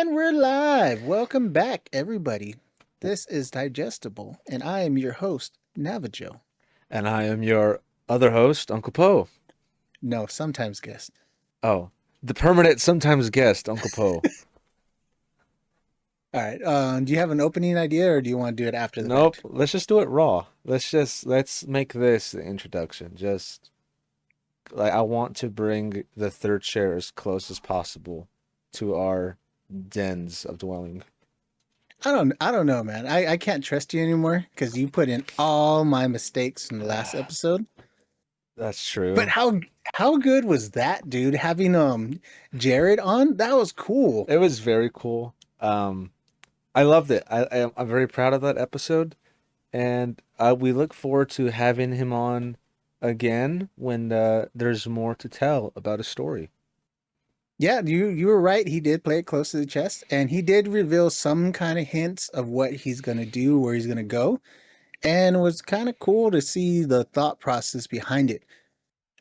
And we're live. Welcome back, everybody. This is Digestible, and I am your host, Navajoe. And I am your other host, Uncle Poe. No, sometimes guest. Oh, the permanent sometimes guest, Uncle Poe. All right. Do you have an opening idea, or do you want to do it after the Nope, fact? let's just do it raw. Let's make this the introduction. Just like I want to bring the third chair as close as possible to our dens of dwelling. I don't know, man. I can't trust you anymore because you put in all my mistakes in the last episode. That's But true. how good was that, dude? Having Jared on, that was cool. It was very cool. I loved it. I'm very proud of that episode, and we look forward to having him on again when there's more to tell about a story. Yeah, you were right. He did play it close to the chest, and he did reveal some kind of hints of what he's gonna do, where he's gonna go, and it was kind of cool to see the thought process behind it.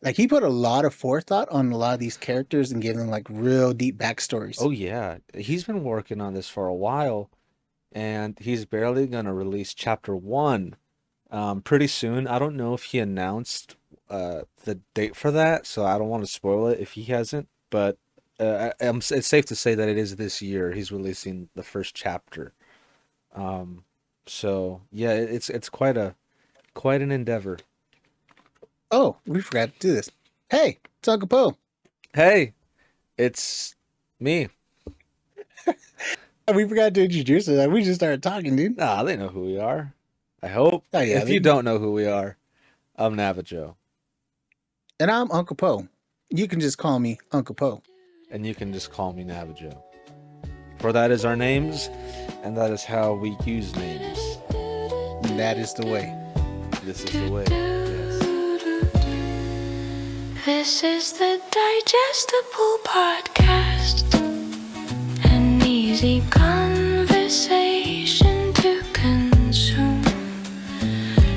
Like he put a lot of forethought on a lot of these characters and gave them like real deep backstories. Oh yeah, he's been working on this for a while, and he's barely gonna release chapter one pretty soon. I don't know if he announced the date for that, so I don't want to spoil it if he hasn't. But it's safe to say that it is this year. He's releasing the first chapter. Um, so yeah, it's quite an endeavor. Oh, we forgot to do this. Hey, it's Uncle Poe. Hey, it's me. We forgot to introduce it. We just started talking, dude. Nah, they know who we are. I hope. Oh yeah, If you don't know who we are, I'm Navajo. and I'm Uncle Poe. You can just call me Uncle Poe. And you can just call me Navajo. For that is our names, and that is how we use names. And that is the way. This is the way. Yes. This is the Digestible Podcast, an easy conversation to consume.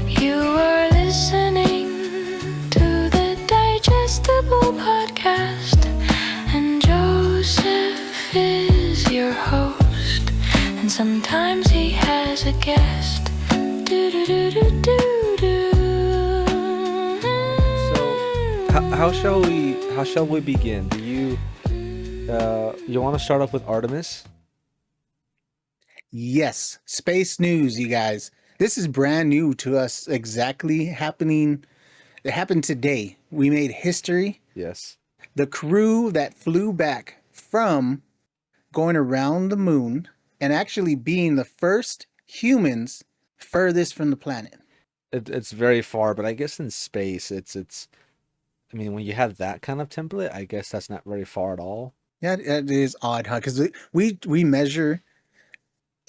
You are listening to the Digestible Podcast, and Joseph is your host, and sometimes he has a guest. How shall we begin? Do you want to start off with Artemis? Yes, space news, you guys. This is brand new to us. Exactly happening. It happened today. We made history. Yes. The crew that flew back from going around the moon and actually being the first humans furthest from the planet. It's very far, but I guess in space it's I mean when you have that kind of template, I guess that's not very far at all. Yeah, it is odd, huh? Because we measure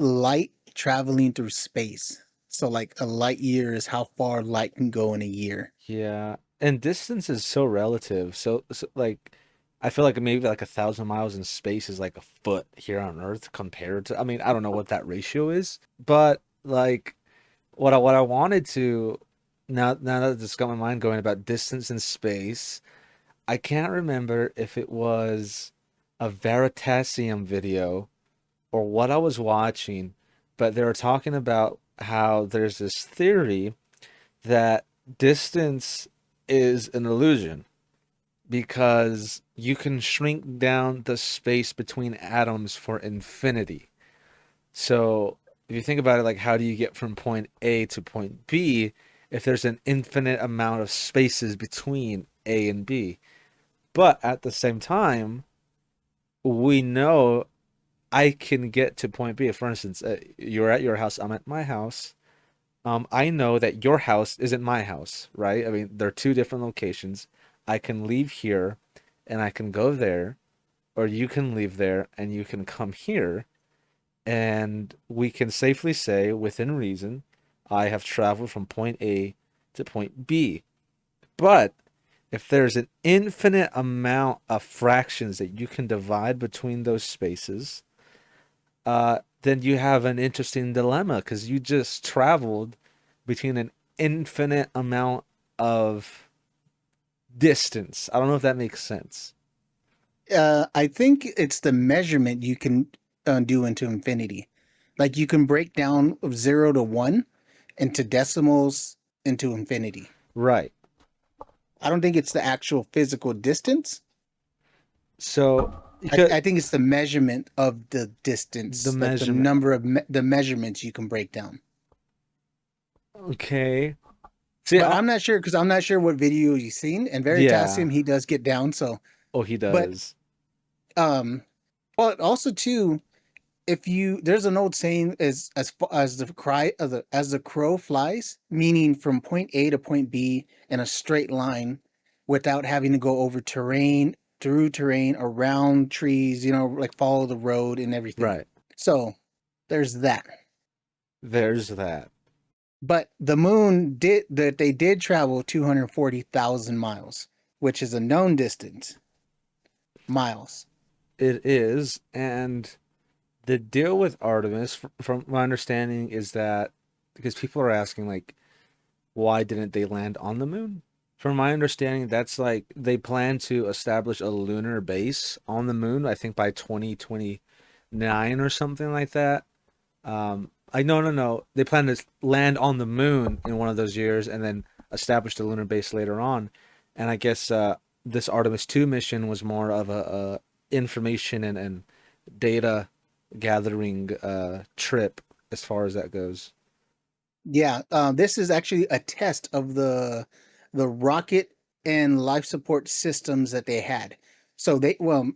light traveling through space. So like a light year is how far light can go in a year. Yeah. And distance is so relative. So like I feel like maybe like 1,000 miles in space is like a foot here on Earth compared to I mean, I don't know what that ratio is, but like what I wanted to now that it's got my mind going about distance in space, I can't remember if it was a Veritasium video or what I was watching, but they were talking about how there's this theory that distance is an illusion because you can shrink down the space between atoms for infinity. So if you think about it, like how do you get from point A to point B if there's an infinite amount of spaces between A and B? But at the same time, we know I can get to point B. For instance, you're at your house, I'm at my house. I know that your house isn't my house, right? I mean, they're two different locations. I can leave here and I can go there, or you can leave there and you can come here, and we can safely say, within reason, I have traveled from point A to point B. But if there's an infinite amount of fractions that you can divide between those spaces, then you have an interesting dilemma because you just traveled between an infinite amount of distance. I don't know if that makes sense. I think it's the measurement you can do into infinity. Like you can break down 0 to 1 into decimals into infinity. Right. I don't think it's the actual physical distance. So you could I think it's the measurement of the the distance, like the measurement. number of the measurements you can break down. Okay. See, But I'm not sure because I'm not sure what video you've seen. And yeah. Veritasium, he does get down. So, Oh, he but does. um, but also too, if you there's an old saying as the crow flies, meaning from point A to point B in a straight line, without having to go over terrain, through terrain, around trees. Like follow the road and everything. Right. So there's that. There's that. But the moon did that they did travel 240,000 miles, which is a known distance. Miles. It is, and the deal with Artemis, from my understanding, is that because people are asking like, why didn't they land on the moon? From my understanding, that's like they plan to establish a lunar base on the moon, I think by 2029 or something like that. I no. They plan to land on the moon in one of those years and then establish the lunar base later on. And I guess this Artemis II mission was more of a information and data gathering trip as far as that goes. Yeah, this is actually a test of the rocket and life support systems that they had. So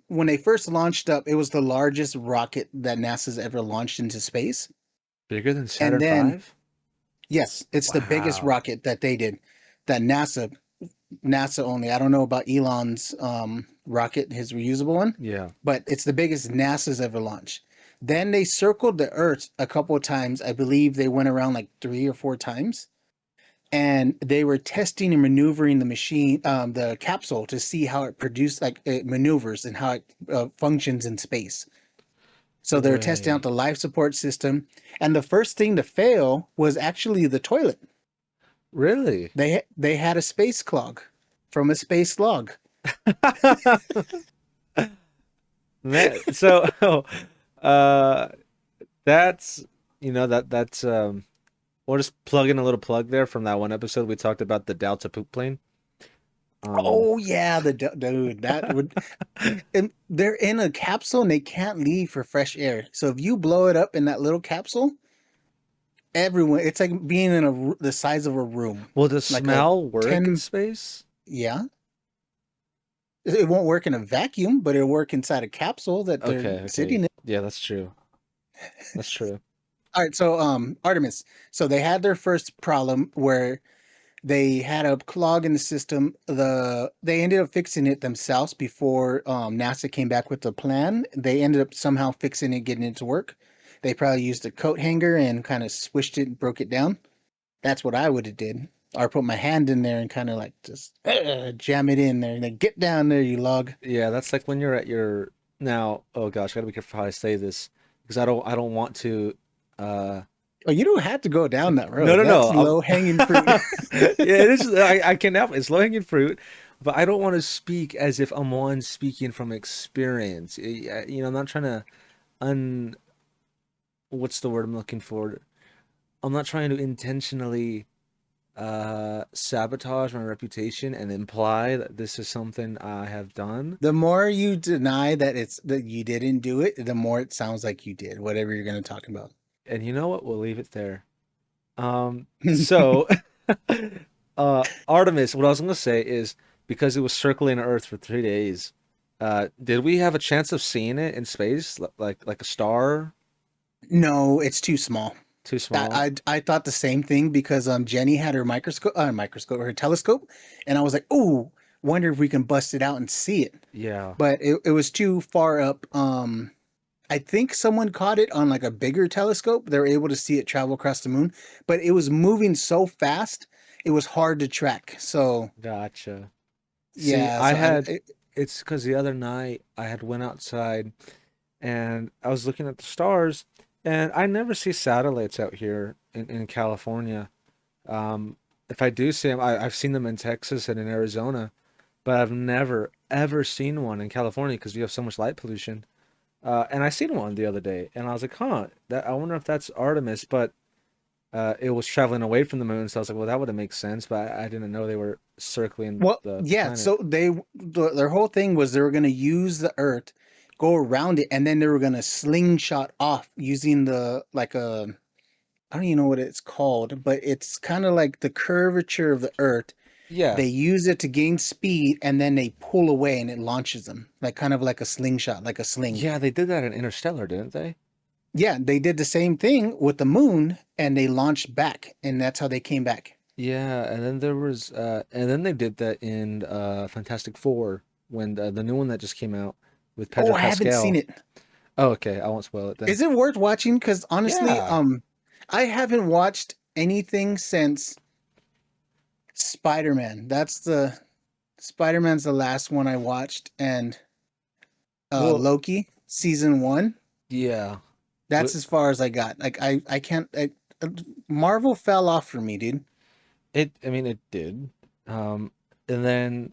when they first launched up, it was the largest rocket that NASA's ever launched into space. Bigger than And Saturn then, V? yes, it's the biggest Wow. rocket that they did, that NASA only. I don't know about Elon's rocket, his reusable one, Yeah. but it's the biggest NASA's ever launched. Then they circled the Earth a couple of times. I believe they went around like 3 or 4 times, and they were testing and maneuvering the machine, the capsule, to see how it produced, like it maneuvers and how it functions in space. So they were testing out Wait. the life support system, and the first thing to fail was actually the toilet. Really? They had a space clog from a space log. Man, so uh that's we'll just plug in a little plug there from that one episode we talked about the Delta poop plane. Um Oh yeah, dude, that would. And they're in a capsule and they can't leave for fresh air. So if you blow it up in that little capsule, everyone, it's like being in the size of a room, will the like a smell work in 10. space? Yeah, it won't work in a vacuum, but it'll work inside a capsule that they're Okay. sitting in. Yeah, that's true. That's true. All right, so Artemis. So they had their first problem where they had a clog in the system. They ended up fixing it themselves before NASA came back with the plan. They ended up somehow fixing it, getting it to work. They probably used a coat hanger and kind of swished it and broke it down. That's what I would have did. Or put my hand in there and kind of like just jam it in there and then get down there, you log. Yeah, that's like when you're at your now, oh gosh, I gotta be careful how I say this because I don't want to Oh, you don't have to go down that no, road. no, no. That's low hanging fruit. Yeah, it is. I can help. It's low-hanging fruit, but I don't want to speak as if I'm one speaking from experience. I'm not trying to un. What's the word I'm looking for? I'm not trying to intentionally sabotage my reputation and imply that this is something I have done. The more you deny that you didn't do it, the more it sounds like you did, whatever you're going to talk about. And you know what? We'll leave it there. So Artemis, what I was gonna say is because it was circling Earth for 3 days, did we have a chance of seeing it in space, like a star? No, it's too small. Too small? I thought the same thing because Jenny had her her telescope, and I was like, oh, wonder if we can bust it out and see it. Yeah. But it was too far up. I think someone caught it on like a bigger telescope. They were able to see it travel across the moon, but it was moving so fast, it was hard to track. So Gotcha. See, yeah, so it's because the other night I had went outside and I was looking at the stars, and I never see satellites out here in California. If I do see them, I've seen them in Texas and in Arizona, but I've never ever seen one in California because we have so much light pollution. And I seen one the other day, and I was like, huh, I wonder if that's Artemis, but it was traveling away from the moon, so I was like, well, that would have make sense, but I didn't know they were circling Well, the yeah. planet. So their whole thing was they were going to use the Earth, go around it, and then they were going to slingshot off using the like a I don't even know what it's called, but it's kind of like the curvature of the Earth. Yeah, They use it to gain speed, and then they pull away, and it launches them like kind of like a slingshot, like a sling. yeah, they did that in Interstellar, didn't they? Yeah, they did the same thing with the moon, and they launched back, and that's how they came back. Yeah, and then there was, and then they did that in Fantastic Four when the new one that just came out with Oh, Pedro I haven't seen Pascal. it. Oh, okay, I won't spoil it then. Is it worth watching? Because honestly, Yeah. I haven't watched anything since Spider-Man. That's the Spider-Man's the last one I watched, and Well, Loki season one. yeah. That's But as far as I got. Like I can't. Marvel fell off for me, dude. I mean, it did. And then,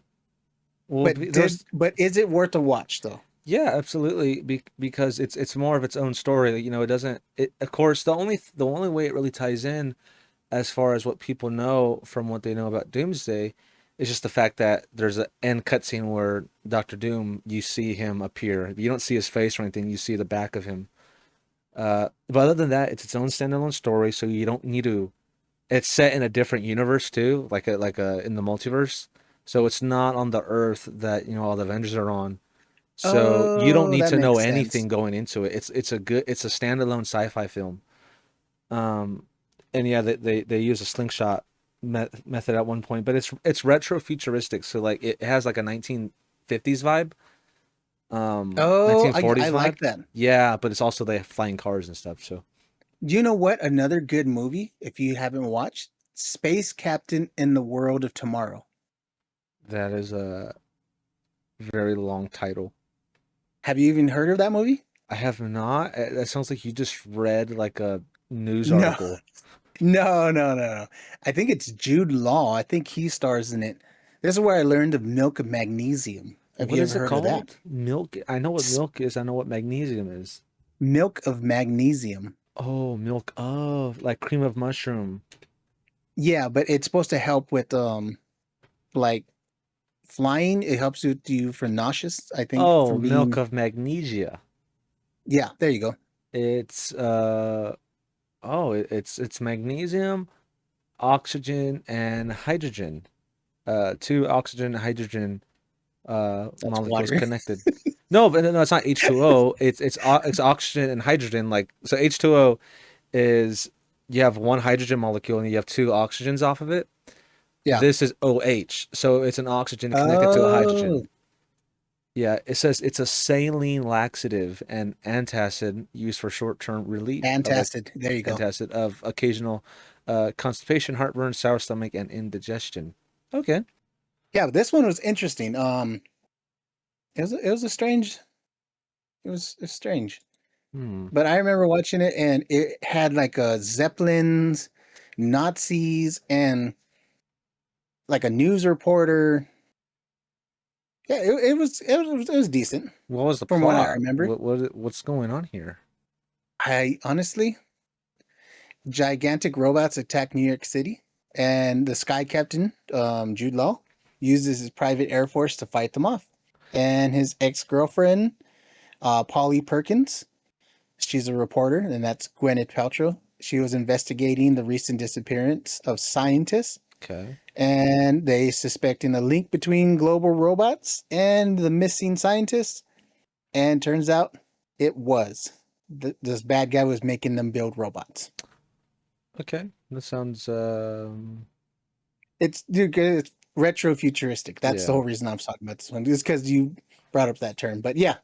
well, But there's, is it worth a watch though? yeah, absolutely, because it's more of its own story. You know, it doesn't. It of course the only way it really ties in, as far as what people know from what they know about Doomsday, is just the fact that there's an end cutscene where Doctor Doom, you see him appear. You don't see his face or anything. You see the back of him. But other than that, it's its own standalone story, so you don't need to. It's set in a different universe too, like a in the multiverse. So it's not on the Earth that all the Avengers are on. So you don't Oh, need that to know makes sense. anything going into it. It's a standalone sci-fi film. Um, and yeah, they use a slingshot method at one point, but it's retro futuristic, so like it has like a 1950s vibe, Oh, I 1940s vibe. like that. Yeah, but it's also they have flying cars and stuff. So Do you know what? Another good movie, if you haven't watched, Space Captain in the World of Tomorrow. that is a very long title. Have you even heard of that movie? I have not. That sounds like you just read like a news No, article. no. I think it's Jude Law. I think he stars in it. This is where I learned of milk of magnesium. Have What you is ever it heard of that? called? Milk. I know what S- milk is. I know what magnesium is. Milk of magnesium. Oh, milk of like cream of mushroom. Yeah, but it's supposed to help with like flying. It helps with you for nauseous, I think, Oh, from milk being. of magnesia. Yeah, there you go. It's it's magnesium, oxygen, and hydrogen. Two oxygen and hydrogen That's molecules water. connected. No, but no, it's not H2O. It's oxygen and hydrogen. Like so, H2O is you have one hydrogen molecule and you have two oxygens off of it. Yeah. This is OH, so it's an oxygen connected to a Oh, hydrogen. Yeah, it says it's a saline laxative and antacid used for short-term relief of antacid. There you go. antacid of occasional constipation, heartburn, sour stomach, and indigestion. Okay. Yeah, but this one was interesting. It was a strange. It's strange. Hmm. But I remember watching it, and it had like a Zeppelins, Nazis, and like a news reporter. Yeah, it was decent What was the from what I plot? remember. What's going on here? I honestly, gigantic robots attack New York City, and the Sky Captain, Jude Law, uses his private air force to fight them off. And his ex girlfriend, Polly Perkins, she's a reporter, and that's Gwyneth Paltrow. She was investigating the recent disappearance of scientists, Okay. and they suspecting a link between global robots and the missing scientists. And turns out it was. This bad guy was making them build robots. Okay. That sounds It's dude, it's retro futuristic. That's the yeah. whole reason I'm talking about this one. Just because you brought up that term. But yeah,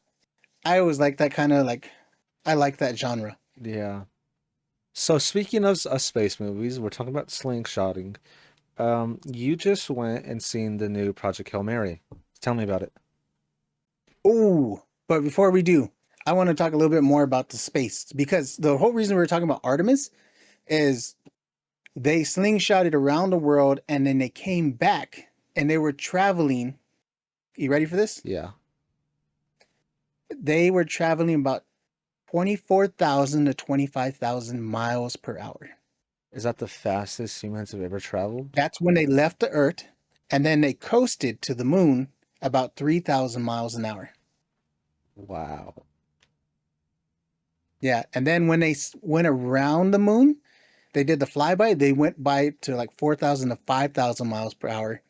I always like that kind of like I like that genre. Yeah. So speaking of space movies, we're talking about slingshotting. You just went and seen the new Project Hail Mary. Tell me about it. Oh, but before we do, I want to talk a little bit more about the space because the whole reason we were talking about Artemis is they slingshotted around the world and then they came back and they were traveling. You ready for this? Yeah. They were traveling about 24,000 to 25,000 miles per hour. Is that the fastest humans have ever traveled? That's when they left the Earth, and then they coasted to the moon about 3,000 miles an hour. Wow. Yeah, and then when they went around the moon, they did the flyby. They went by to like 4,000 to 5,000 miles per hour,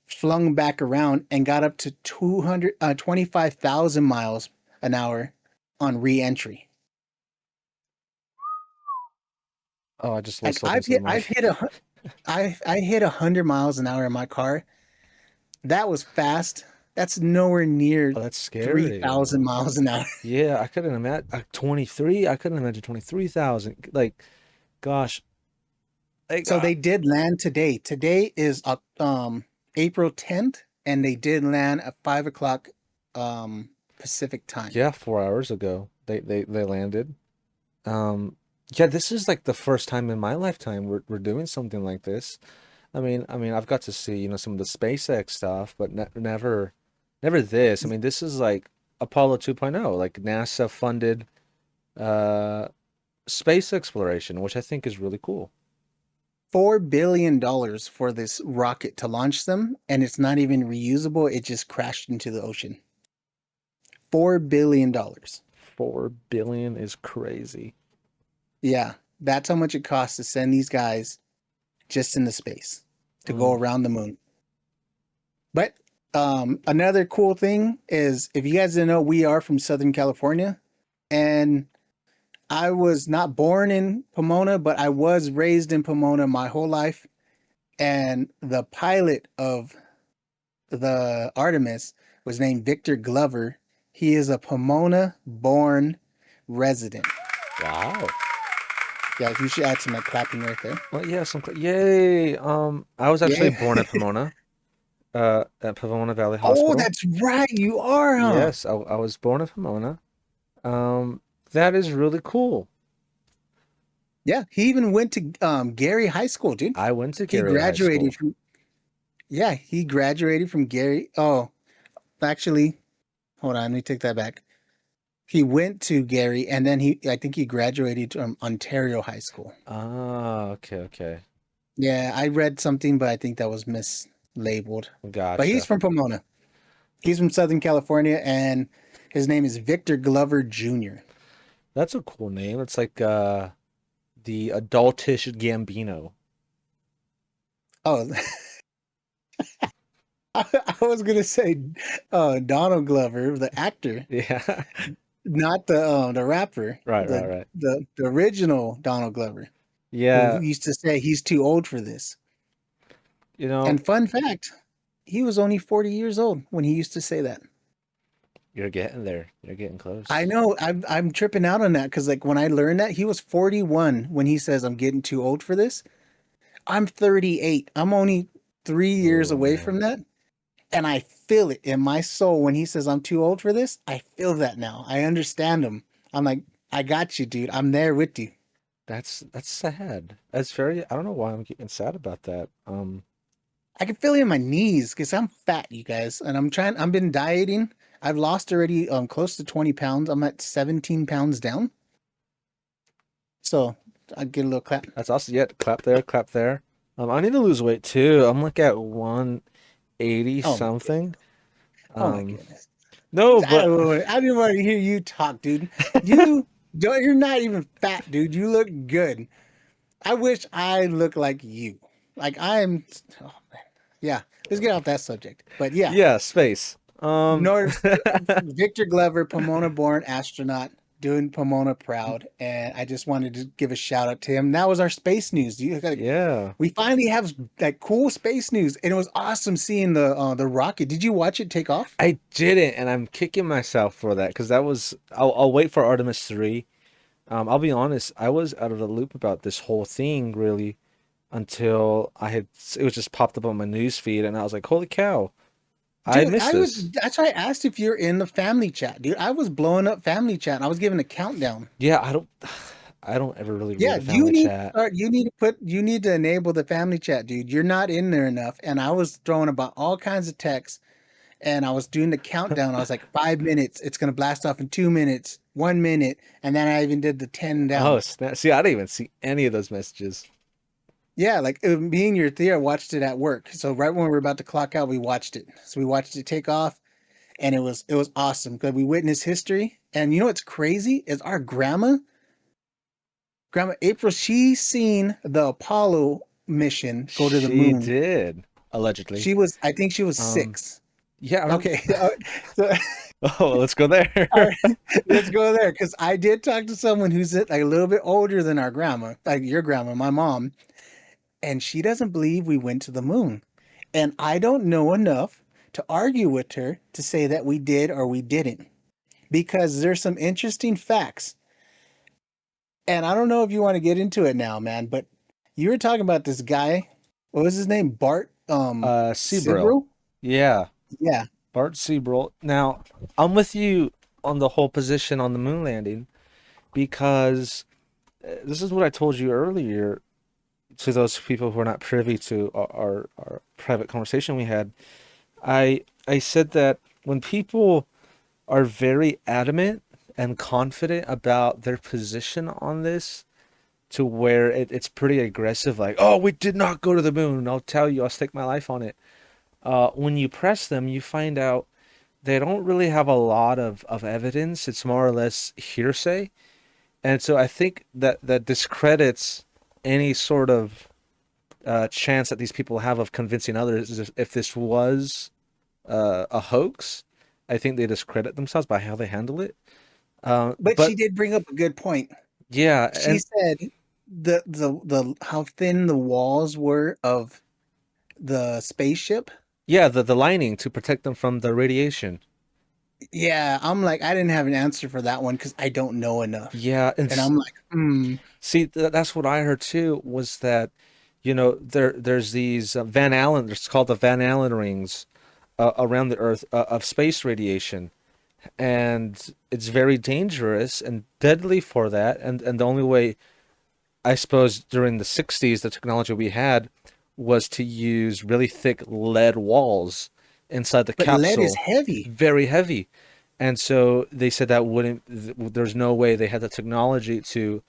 flung back around, and got up to 25,000 miles an hour on re-entry. Oh, I just Like whistled into the mic. I hit 100 miles an hour in my car. That was fast. That's nowhere near Oh, that's scary. 3,000 miles an hour. Yeah, I couldn't imagine 23. I couldn't imagine 23,000. Like, gosh, like So they did land today. Today is April 10th, and they did land at 5 o'clock Pacific time. yeah, 4 hours ago they landed. Um, yeah, this is like the first time in my lifetime we're doing something like this. I mean, I've got to see, some of the SpaceX stuff, but never this. I mean, this is like Apollo 2.0, like NASA funded uh space exploration, which I think is really cool. $4 billion for this rocket to launch them, and it's not even reusable. It just crashed into the ocean. $4 billion. 4 billion is crazy. Yeah, that's how much it costs to send these guys just into space to go around the moon. But another cool thing is, if you guys didn't know, we are from Southern California, and I was not born in Pomona, but I was raised in Pomona my whole life. And the pilot of the Artemis was named Victor Glover. He is a Pomona-born resident. Wow. Yeah, you should add some clapping right there. Well, yeah, yay. I was actually Yeah. born at Pomona, at Pomona Valley Oh, Hospital. that's right. You are, huh? Yes, I was born at Pomona. That is really cool. Yeah, he even went to Gary High School, dude. I went to He Gary High School. graduated from he graduated from Gary. Oh, actually, hold on, let me take that back. He went to Gary, and then I think he graduated from Ontario High School. Ah, okay. Yeah, I read something, but I think that was mislabeled. But he's Gotcha. from Pomona. He's from Southern California, and his name is Victor Glover Jr. That's a cool name. It's like the adultish Gambino. Oh, I was gonna say Donald Glover, the actor, Yeah. not the rapper, Right. the original Donald Glover, who Yeah, used to say he's too old for this. you know, And fun fact, he was only 40 years old when he used to say that. you're getting there. You're getting close. I know, I'm tripping out on that because like when I learned that he was 41 when he says I'm getting too old for this. I'm 38. I'm only 3 years Oh, away man. from that. And I feel it in my soul when he says I'm too old for this. I feel that now. I understand him. I'm like, I got you, dude. I'm there with you. That's sad. That's very, I don't know why I'm getting sad about that. I can feel it in my knees because I'm fat, you guys. And I've been dieting. I've lost already close to 20 pounds. I'm at 17 pounds down. So I'll get a little clap. That's awesome. Yeah, clap there, clap there. I need to lose weight too. I'm like at 180 Oh, something. oh my goodness. No, I but didn't want to hear you talk, dude. You're not even fat, dude. You look good. I wish I looked like you. Like I'm. Oh man. Yeah. Let's get off that subject. But yeah, yeah, space. Victor Glover, Pomona-born astronaut, doing Pomona proud, and I just wanted to give a shout out to him. That was our space news. Yeah. We finally have that cool space news, and it was awesome seeing the rocket. Did you watch it take off? I didn't, and I'm kicking myself for that because that was. I'll wait for Artemis 3. I'll be honest, I was out of the loop about this whole thing really until it was just popped up on my news feed, and I was like, "Holy cow, I Dude, missed this." that's why I asked if you're in the family chat, dude. I was blowing up family chat, and I was giving a countdown. Yeah, I don't ever really Yeah, read the family chat. you need to enable the family chat, dude. You're not in there enough. And I was throwing about all kinds of texts, and I was doing the countdown. I was like, 5 minutes. It's gonna blast off in 2 minutes, 1 minute, and then I even did the 10 Oh, down. snap. See, I didn't even see any of those messages. Yeah, like me and your Thea watched it at work. So right when we were about to clock out, we watched it. So we watched it take off, and it was awesome because we witnessed history. And you know what's crazy is our grandma April. She seen the Apollo mission go to the She moon. did, allegedly. I think she was Um, 6. Yeah. Okay, so Oh, let's go there. all right, let's go there because I did talk to someone who's like a little bit older than our grandma, like your grandma, my mom, and she doesn't believe we went to the moon. And I don't know enough to argue with her to say that we did or we didn't because there's some interesting facts. And I don't know if you want to get into it now, man, but you were talking about this guy. What was his name? Bart Seabrill. Sibrel? Yeah, Yeah. Bart Seabrill. Now, I'm with you on the whole position on the moon landing because this is what I told you earlier to those people who are not privy to our private conversation we had. I said that when people are very adamant and confident about their position on this, to where it's pretty aggressive, like, oh, we did not go to the moon. I'll tell you, I'll stake my life on it. When you press them, you find out they don't really have a lot of evidence. It's more or less hearsay. And so I think that discredits any sort of chance that these people have of convincing others if this was a hoax. I think they discredit themselves by how they handle it. But But she did bring up a good point. yeah, She and said the how thin the walls were of the spaceship. yeah, the lining to protect them from the radiation. Yeah, I'm like, I didn't have an answer for that one because I don't know enough. Yeah, and And I'm like, see, that's what I heard too, was that, there's these Van Allen, it's called the Van Allen rings around the Earth of space radiation, and it's very dangerous and deadly for that. And the only way, I suppose, during the 60s, the technology we had was to use really thick lead walls inside the but lead is capsule, heavy. very heavy. And so they said that there's no way they had the technology to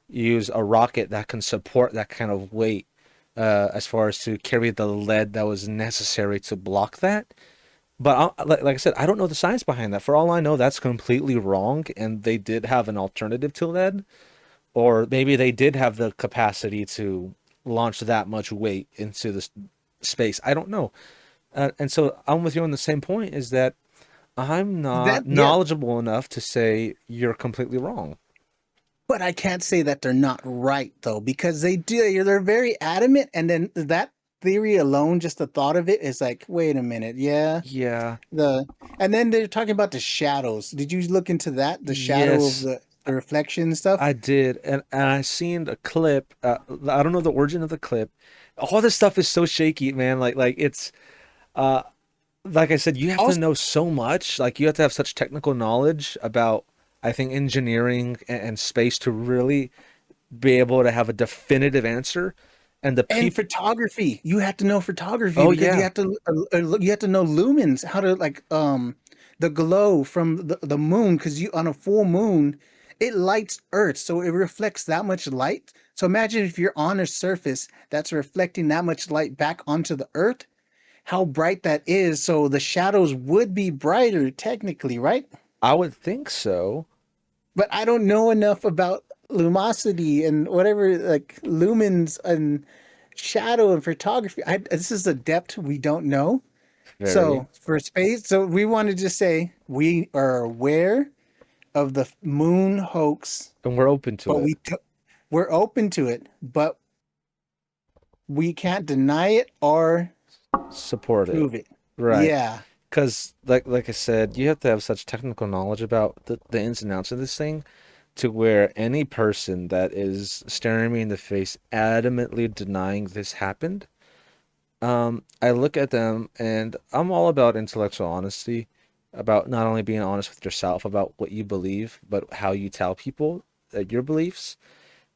use a rocket that can support that kind of weight, as far as to carry the lead that was necessary to block that. But like I said, I don't know the science behind that. For all I know, that's completely wrong, and they did have an alternative to lead, or maybe they did have the capacity to launch that much weight into the space. I don't know. And so I'm with you on the same point, is that I'm That not yeah, knowledgeable enough to say you're completely wrong. but I can't say that they're not right though because they do. They're very adamant, and then that theory alone, just the thought of it, is like, wait a minute, yeah. Yeah. The and then they're talking about the shadows. Did you look into that? The shadow of Yes, the reflection and stuff. I did. And I seen a clip. I don't know the origin of the clip. All this stuff is so shaky, man. Like it's uh like I said, you have to Also, know so much. Like you have to have such technical knowledge about, I think, engineering and space to really be able to have a definitive answer. And the and people, photography. You have to know photography oh because yeah, you have to know lumens, how to like the glow from the moon because you on a full moon it lights Earth, so it reflects that much light. So imagine if you're on a surface that's reflecting that much light back onto the Earth, how bright that is. So the shadows would be brighter technically, right? I would think so. But I don't know enough about lumosity and whatever like lumens and shadow and photography. This is a depth we don't know. Very. So for space, so we want to just say we are aware of the moon hoax, And we're open to but it. we're open to it, but we can't deny it or Support it. prove it. Right. Yeah. Because like I said, you have to have such technical knowledge about the ins and outs of this thing, to where any person that is staring me in the face adamantly denying this happened, I look at them, and I'm all about intellectual honesty, about not only being honest with yourself about what you believe, but how you tell people your beliefs.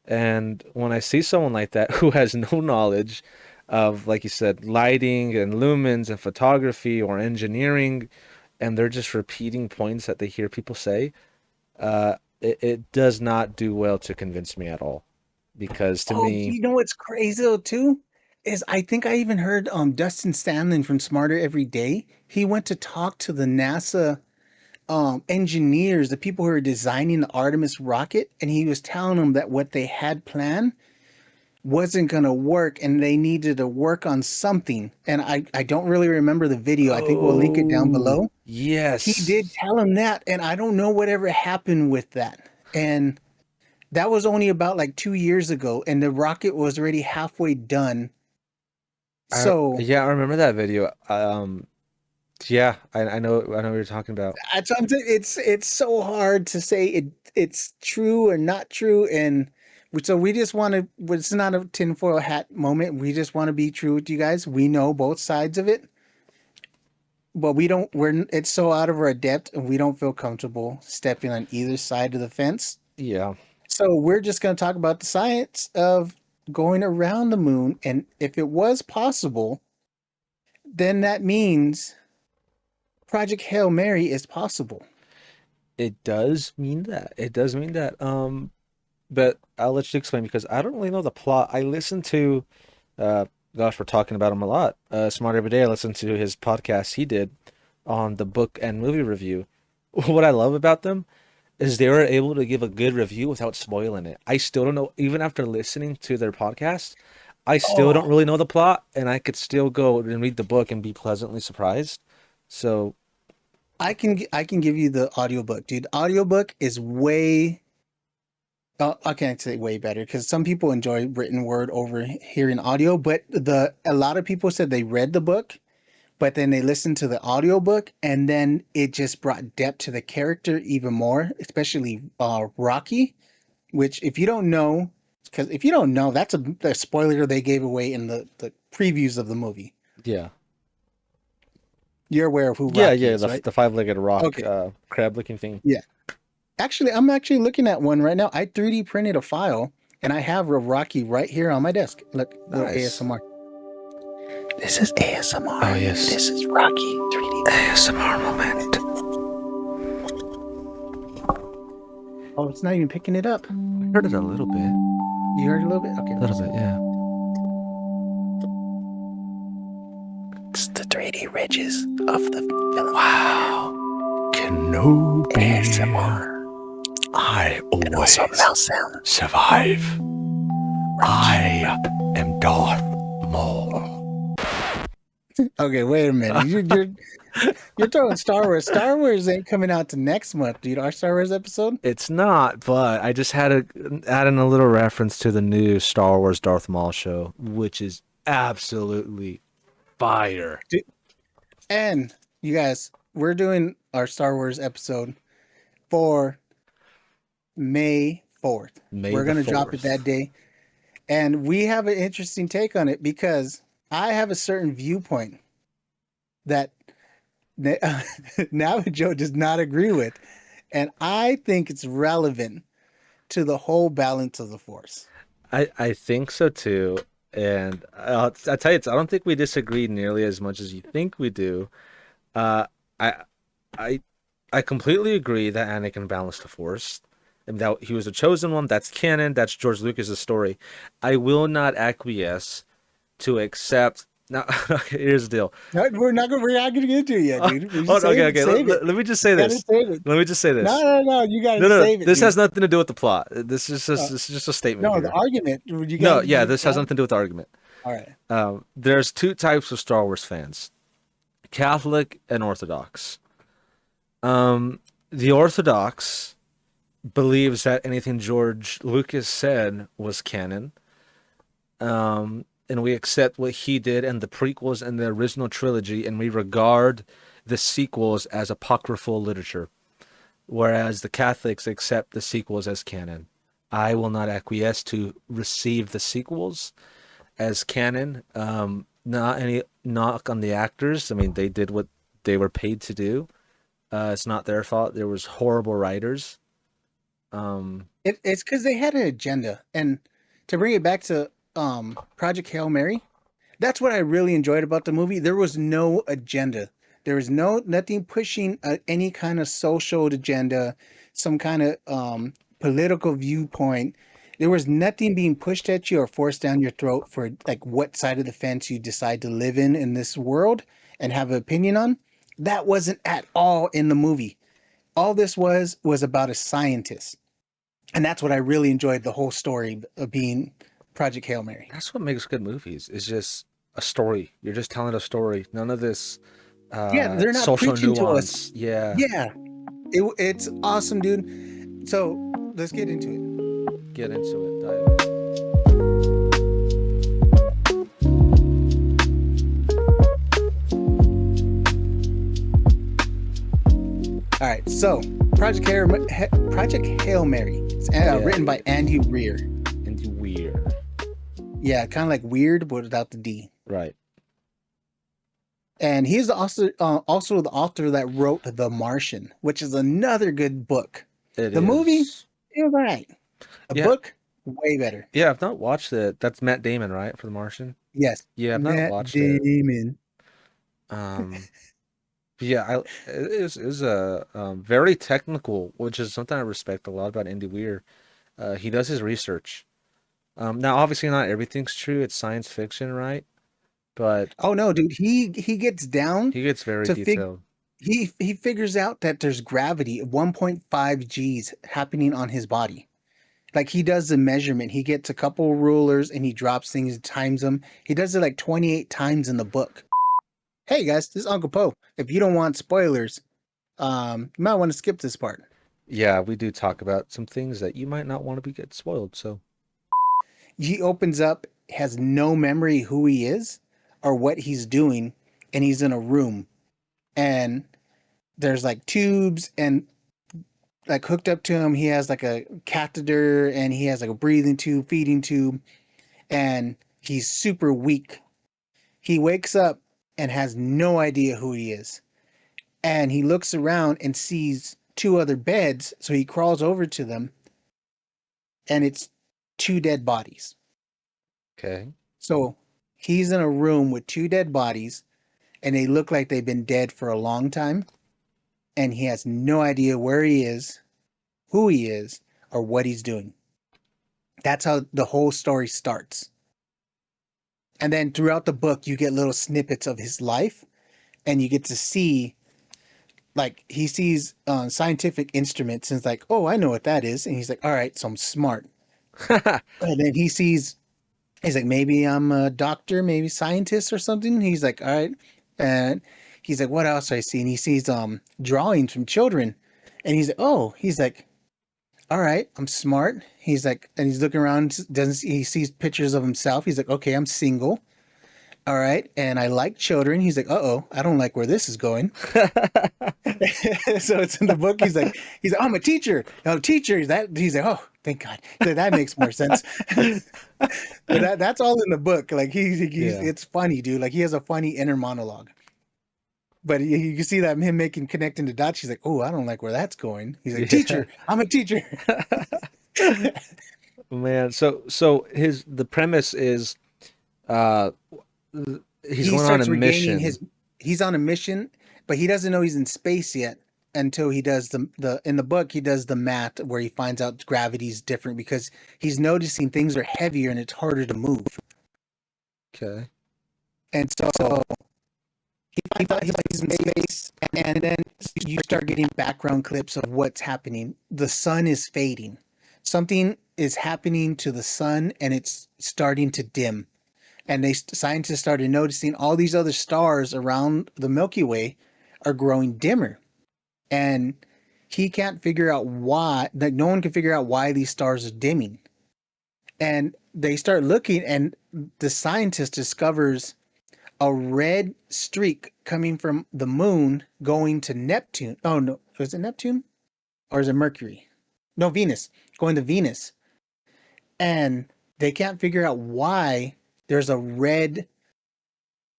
And when I see someone like that who has no knowledge, of, like you said, lighting and lumens and photography or engineering, and they're just repeating points that they hear people say, it does not do well to convince me at all. Because to Oh, me, you know what's crazy though too? Is I think I even heard Dustin Stanley from Smarter Every Day. He went to talk to the NASA engineers, the people who are designing the Artemis rocket, and he was telling them that what they had planned wasn't going to work and they needed to work on something. And I don't really remember the video. I think we'll link it down oh, below. He did yes. tell him that, and I don't know whatever happened with that. And that was only about like 2 years ago, and the rocket was already halfway done. So Yeah, I remember that video. Yeah, I know what you're talking about. it's so hard to say it's true or not true, and so we just want to. It's not a tinfoil hat moment. We just want to be true with you guys. We know both sides of it, but we don't. We're it's so out of our depth, and we don't feel comfortable stepping on either side of the fence. Yeah, So we're just going to talk about the science of going around the moon, and if it was possible, then that means Project Hail Mary is possible. it does mean that. It does mean that. But I'll let you explain because I don't really know the plot. I listened to, gosh, we're talking about him a lot. Smart Every Day. I listened to his podcast he did on the book and movie review. What I love about them is they were able to give a good review without spoiling it. I still don't know, even after listening to their podcast, I still don't Oh, really know the plot, and I could still go and read the book and be pleasantly surprised. So, I can give you the audiobook, dude. Audiobook is way I can't say way better because some people enjoy written word over hearing audio, but a lot of people said they read the book, but then they listened to the audiobook and then it just brought depth to the character even more, especially Rocky, which if you don't know, because if you don't know, that's a spoiler they gave away in the previews of the movie. yeah. You're aware of who Yeah, Rocky yeah, is, the right? the five-legged rock, Okay. crab-looking thing. Yeah. Actually, I'm actually looking at one right now. I 3D printed a file and I have a Rocky right here on my desk. Look, little Nice. ASMR. This is ASMR. Oh, yes. This is Rocky 3D. ASMR moment. Oh, it's not even picking it up. I heard it a little bit. You heard a little bit? Okay. A little bit, yeah. It's the 3D ridges of the film. Wow. Kenobi. ASMR. I And also always mouse sound. survive. I am Darth Maul. Okay, wait a minute. You're throwing Star Wars. Star Wars ain't coming out to next month, dude. Our Star Wars episode. It's not, but I just had to add in a little reference to the new Star Wars Darth Maul show, which is absolutely fire. And you guys, we're doing our Star Wars episode for May 4th. May We're the going to drop it 4th. that day. And we have an interesting take on it because I have a certain viewpoint that Navajo does not agree with. And I think it's relevant to the whole balance of the Force. I think so too. And I'll tell you, I don't think we disagree nearly as much as you think we do. Uh, I, I, I completely agree that Anakin balanced the Force, and that he was the chosen one. That's canon. That's George Lucas's story. I will not acquiesce to accept. Now, here's the deal. No, we're not going to get to it yet, dude. We Oh, just okay, okay. save it. Let me just say You gotta this. save it. Let me just say this. No. You got to No, no, no. save it. This dude. has nothing to do with the plot. This is just a statement No, here. the argument. You No, gotta, yeah, this has nothing to do with the argument. All right. There's two types of Star Wars fans: Catholic and Orthodox. The Orthodox believes that anything George Lucas said was canon, and we accept what he did and the prequels and the original trilogy, and we regard the sequels as apocryphal literature, whereas the Catholics accept the sequels as canon. I will not acquiesce to receive the sequels as canon. Not any knock on the actors. I mean, they did what they were paid to do. It's not their fault. There was horrible writers. It's because they had an agenda, and to bring it back to Project Hail Mary, That's what I really enjoyed about the movie. There was no agenda. There was nothing pushing any kind of social agenda, some kind of political viewpoint. There was nothing being pushed at you or forced down your throat for like what side of the fence you decide to live in this world and have an opinion on. That wasn't at all in the movie. All this was about a scientist. And that's what I really enjoyed the whole story of being Project Hail Mary. That's what makes good movies. It's just a story. You're just telling a story. None of this Yeah, they're not social preaching to us. nuance. Yeah. Yeah, it's awesome, dude. So let's get into it. Get into it. Dive in. All right, so Project Hail Mary. It's written by Andy Weir. Andy Weir. Yeah, kind of like weird, but without the D. Right. And he's also the author that wrote The Martian, which is another good book. The movie, it was all right. The book, way better. Yeah, I've not watched it. That's Matt Damon, right, for The Martian? Yes. Yeah, I've not watched Damon. it. Yeah, it is a very technical, which is something I respect a lot about Andy Weir. He does his research. Now, obviously, not everything's true. It's science fiction, right? But oh no, dude, he gets down. he gets very detailed. He figures out that there's gravity at 1.5 G's happening on his body. Like he does the measurement. He gets a couple rulers and he drops things, times them. He does it like 28 times in the book. Hey guys, this is Uncle Poe. If you don't want spoilers, you might want to skip this part. Yeah, we do talk about some things that you might not want to get spoiled. So he opens up, has no memory who he is or what he's doing, and he's in a room. And there's like tubes and like hooked up to him. He has like a catheter and he has like a breathing tube, feeding tube, and he's super weak. He wakes up and has no idea who he is. And he looks around and sees two other beds. So he crawls over to them and it's two dead bodies. okay. So he's in a room with two dead bodies and they look like they've been dead for a long time. And he has no idea where he is, who he is, or what he's doing. That's how the whole story starts. And then throughout the book, you get little snippets of his life and you get to see, like, he sees scientific instruments and it's like, oh, I know what that is. And he's like, all right, so I'm smart. And then he's like, maybe I'm a doctor, maybe scientist or something. He's like, all right. And he's like, what else do I see? And he sees drawings from children. And he's like, oh, he's like, all right, I'm smart. He's like, and he's looking around, he sees pictures of himself. He's like, okay, I'm single. All right. And I like children. He's like, uh-oh, I don't like where this is going. So it's in the book. He's like, oh, I'm a teacher. Oh, teacher. He's like, oh, thank God. So that makes more sense. That's all in the book. Like it's funny, dude. Like he has a funny inner monologue. But you can see that him connecting the dots. He's like, oh, I don't like where that's going. He's like, teacher, I'm a teacher. Man, so the premise is he's going on a mission. He's on a mission, but he doesn't know he's in space yet until he does in the book he does the math where he finds out gravity's different because he's noticing things are heavier and it's harder to move. Okay. And so he thought he was in space, and then you start getting background clips of what's happening. The sun is fading. Something is happening to the sun, and it's starting to dim. And scientists started noticing all these other stars around the Milky Way are growing dimmer. And he can't figure out why. Like no one can figure out why these stars are dimming. And they start looking, and the scientist discovers a red streak coming from the moon going to Neptune. Oh, no. Was it Neptune? Or is it Mercury? No, Venus. Going to Venus. And they can't figure out why there's a red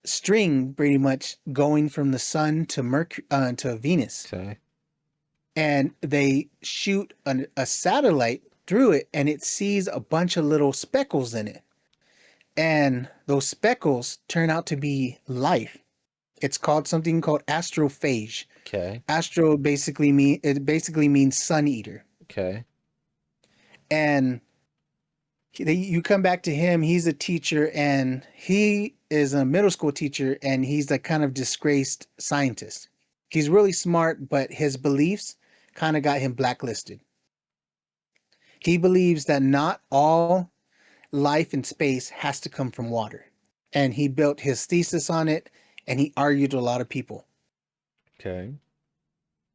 string pretty much going from the sun to to Venus. Okay. And they shoot a satellite through it and it sees a bunch of little speckles in it. and those speckles turn out to be life. It's called something called astrophage. Okay. Astro basically means sun eater. Okay. And you come back to him. He's a teacher, and he is a middle school teacher, and he's a kind of disgraced scientist. He's really smart, but his beliefs kind of got him blacklisted. He believes that not all life in space has to come from water. And he built his thesis on it, and he argued with a lot of people. Okay.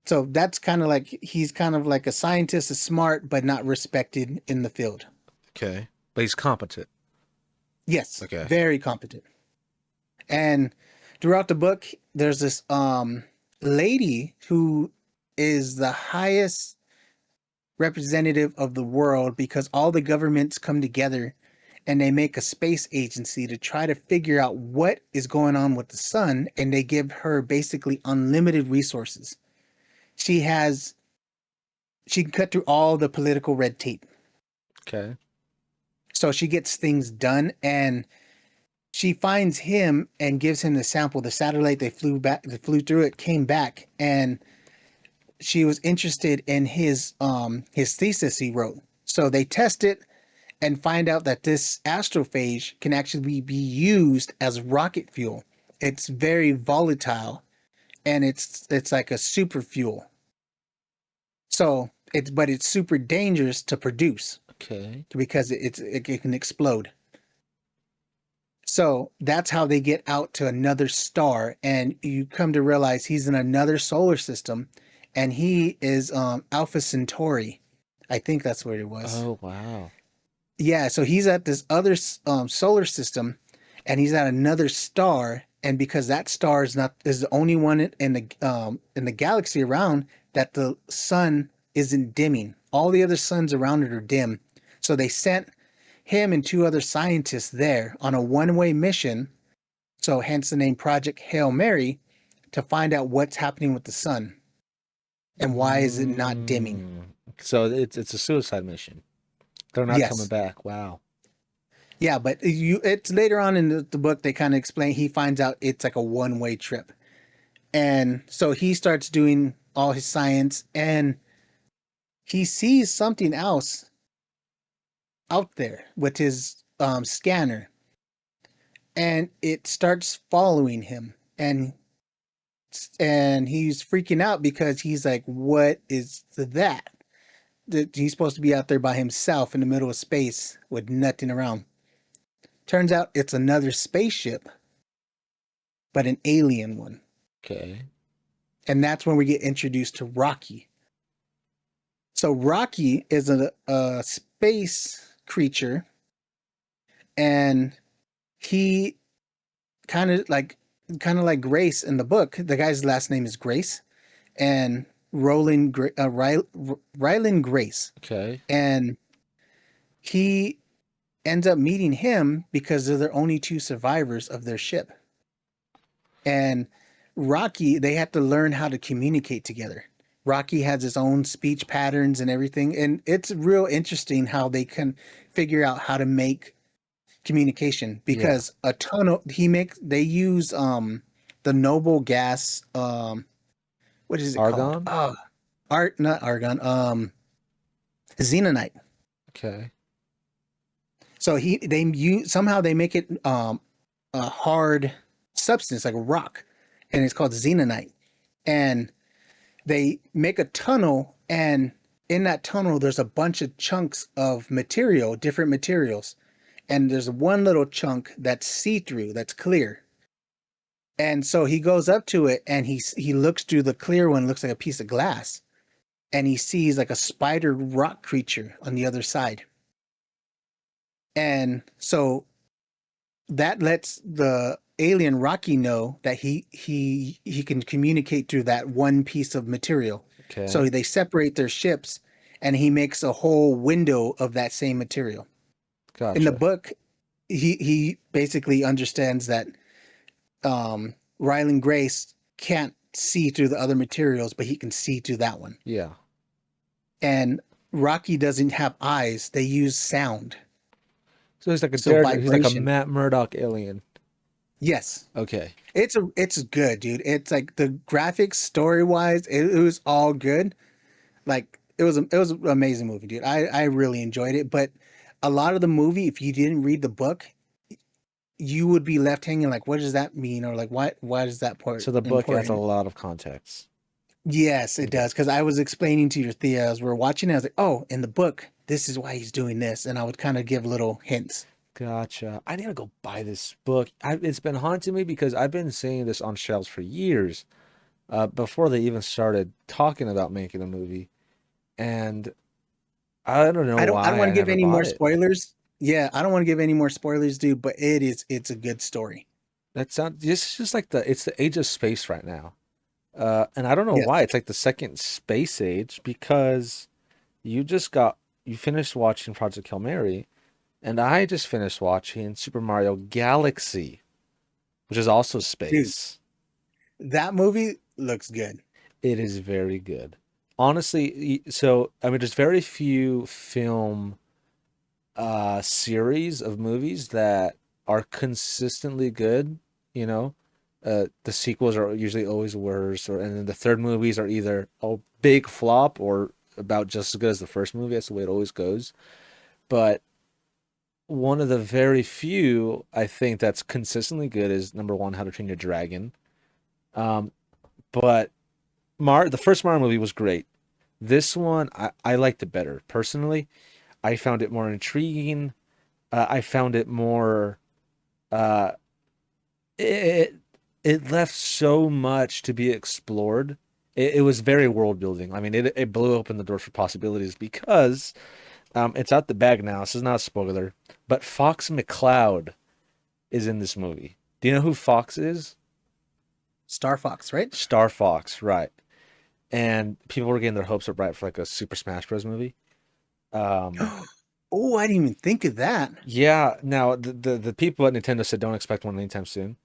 So that's kind of like, he's kind of like a scientist, is smart, but not respected in the field. Okay. But he's competent. Yes. Okay. Very competent. And throughout the book, there's this lady who is the highest representative of the world, because all the governments come together and they make a space agency to try to figure out what is going on with the sun, and they give her basically unlimited resources. She can cut through all the political red tape. Okay. So she gets things done, and she finds him and gives him the sample. The satellite they flew through it came back, and she was interested in his thesis he wrote. So they test it and find out that this astrophage can actually be used as rocket fuel. It's very volatile, and it's like a super fuel. So it's super dangerous to produce. Okay. Because it can explode. So that's how they get out to another star, and you come to realize he's in another solar system, and he is Alpha Centauri. I think that's what it was. Oh, wow. Yeah, so he's at this other solar system, and he's at another star, and because that star is the only one in the galaxy around that the sun isn't dimming. All the other suns around it are dim. So they sent him and two other scientists there on a one-way mission, so hence the name Project Hail Mary, to find out what's happening with the sun and why is it not dimming. So it's a suicide mission. They're not coming back. Wow. Yeah, but it's later on in the book they kind of explain, he finds out it's like a one-way trip. And so he starts doing all his science, and he sees something else out there with his scanner, and it starts following him, and he's freaking out because he's like, what is that he's supposed to be out there by himself in the middle of space with nothing around. Turns out it's another spaceship, but an alien one. Okay. And that's when we get introduced to Rocky. So Rocky is a space creature, and he kind of like Grace in the book. The guy's last name is Grace, and Ryland Grace. Okay. And he ends up meeting him because they're the only two survivors of their ship. And Rocky, they have to learn how to communicate together. Rocky has his own speech patterns and everything, and it's real interesting how they can figure out how to make communication, because a tunnel they use the noble gas, what is it Argon? called? Not argon, xenonite. Okay. So somehow they make it a hard substance, like a rock, and it's called xenonite. And they make a tunnel, and in that tunnel there's a bunch of chunks of material, different materials, and there's one little chunk that's see-through, that's clear. And so he goes up to it, and he looks through the clear one, looks like a piece of glass, and he sees like a spider rock creature on the other side. And so that lets the alien Rocky know that he can communicate through that one piece of material. Okay. So they separate their ships, and he makes a whole window of that same material. Gotcha. In the book, he basically understands that Ryland Grace can't see through the other materials, but he can see through that one. Yeah. And Rocky doesn't have eyes; they use sound. So he's like a So Daredevil. He's like a vibration. Matt Murdock alien. Yes. Okay. It's good, dude. It's like the graphics, story wise, it was all good. Like it was an amazing movie, dude. I really enjoyed it. But a lot of the movie, if you didn't read the book, you would be left hanging like, what does that mean? Or like, why is that part So the book adds a important? lot of context. Yes, it Okay. does. Because I was explaining to your Thea as we are watching it, I was like, oh, in the book, this is why he's doing this. And I would kind of give little hints. Gotcha. I need to go buy this book. It's been haunting me because I've been seeing this on shelves for years, before they even started talking about making a movie. And I don't know I don't why want to I give never any more bought it. spoilers. Yeah, I don't want to give any more spoilers, dude, but it's a good story. That sounds just like it's the age of space right now. And I don't know why Yes. it's like the second space age because you just you finished watching Project Hail Mary, and I just finished watching Super Mario Galaxy, which is also Dude, space. that movie looks good. It is very good. Honestly, so I mean, there's very few film series of movies that are consistently good, you know. The sequels are usually always worse, and then the third movies are either a big flop or about just as good as the first movie. That's the way it always goes. But one of the very few I think that's consistently good is number one, How to Train Your Dragon. Um, but the first Mario movie was great. This one I liked it better personally. I found it more intriguing. I found it more. Uh, it it left so much to be explored. It was very world building. I mean, it blew open the doors for possibilities because it's out the bag now. This is not a spoiler, but Fox McCloud is in this movie. Do you know who Fox is? Star Fox, right? Star Fox, right? And people were getting their hopes up right for like a Super Smash Bros. Movie. Um, Oh, I didn't even think of that. yeah. Now the people at Nintendo said don't expect one anytime soon,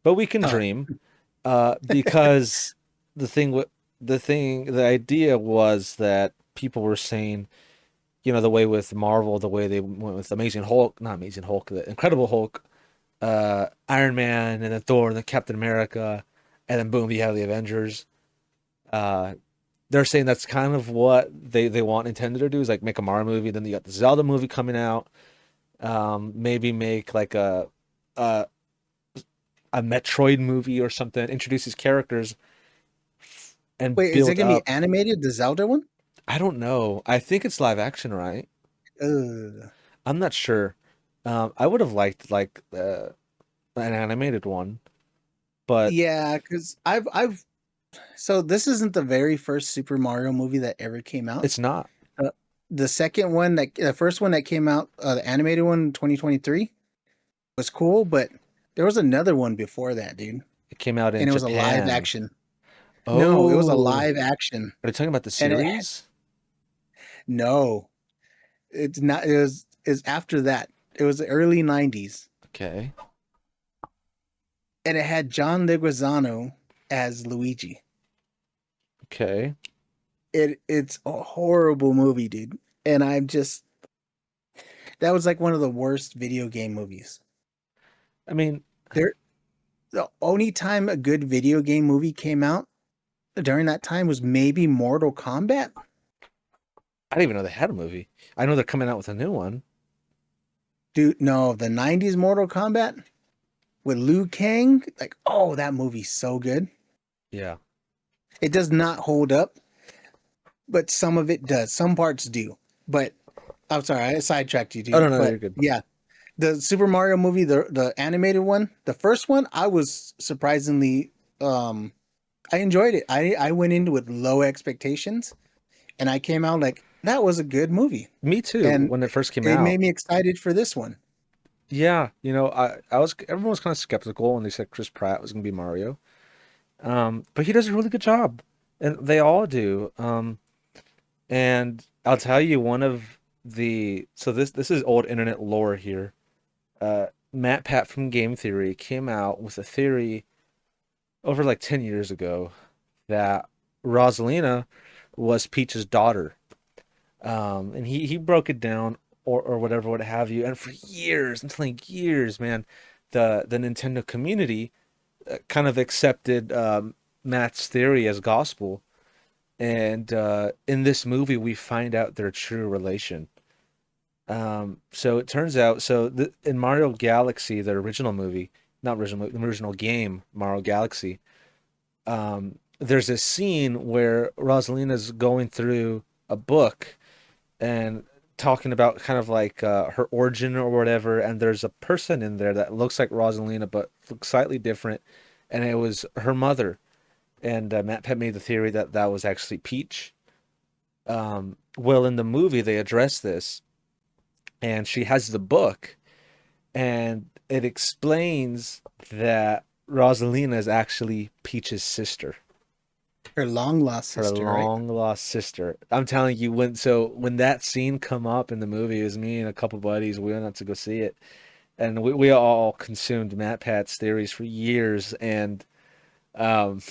but we can Oh, dream. Because the thing with the idea was that people were saying, the way with Marvel, the way they went with Amazing Hulk, not Amazing Hulk, the Incredible Hulk, Iron Man, and then Thor, and then Captain America, and then boom, you have the Avengers. Uh, they're saying that's kind of what they want Nintendo to do is like make a Mario movie. Then you got the Zelda movie coming out. Maybe make like a a Metroid movie or something. Introduce these characters and wait, is it build gonna be up. animated, the Zelda one? I don't know. I think it's live action, right? Uh, I'm not sure. I would have liked like an animated one, but yeah, because so this isn't the very first Super Mario movie that ever came out. it's not. Uh, the first one that came out, the animated one, 2023, was cool, but there was another one before that, dude, It came out in and it was a live Japan. action. No, it was a Oh, live action, are you talking about the and series? no, it's not. Is after that. It was the early '90s, Okay. and it had John Leguizamo as Luigi. Okay. It's a horrible movie, dude, and that was like one of the worst video game movies. I mean, There, the only time a good video game movie came out during that time was maybe Mortal Kombat. I didn't even know they had a movie. I know they're coming out with a new one. Dude, no, the '90s Mortal Kombat with Liu Kang. Like, oh, that movie's so good. Yeah. It does not hold up, but some of it does. Some parts do. But I'm sorry, I sidetracked you, Oh no, dude. no, But you're good. yeah, the Super Mario movie, the animated one, the first one, I was surprisingly I enjoyed it. I went in with low expectations, and I came out like that was a good movie, Me too. and When it first came it out. made me excited for this one. Yeah, everyone was kind of skeptical when they said Chris Pratt was gonna be Mario. But he does a really good job, and they all do. And I'll tell you one of so this is old internet lore here. Matt Pat from Game Theory came out with a theory over like 10 years ago that Rosalina was Peach's daughter. And he broke it down or whatever, what have you. And for years, I'm telling you, years, man, the Nintendo community kind of accepted Matt's theory as gospel. And in this movie, we find out their true relation. So it turns out, in Mario Galaxy, the original movie, not original, the original game, Mario Galaxy, there's a scene where Rosalina's going through a book and talking about kind of like her origin or whatever, and there's a person in there that looks like Rosalina but looks slightly different, and it was her mother. And Matt Pet made the theory that that was actually Peach. Well, in the movie, they address this, and she has the book, and it explains that Rosalina is actually Peach's sister. Her long lost Her sister, right? long lost sister. I'm telling you, when that scene come up in the movie, it was me and a couple buddies. We went out to go see it, and we all consumed Matt Pat's theories for years. And um,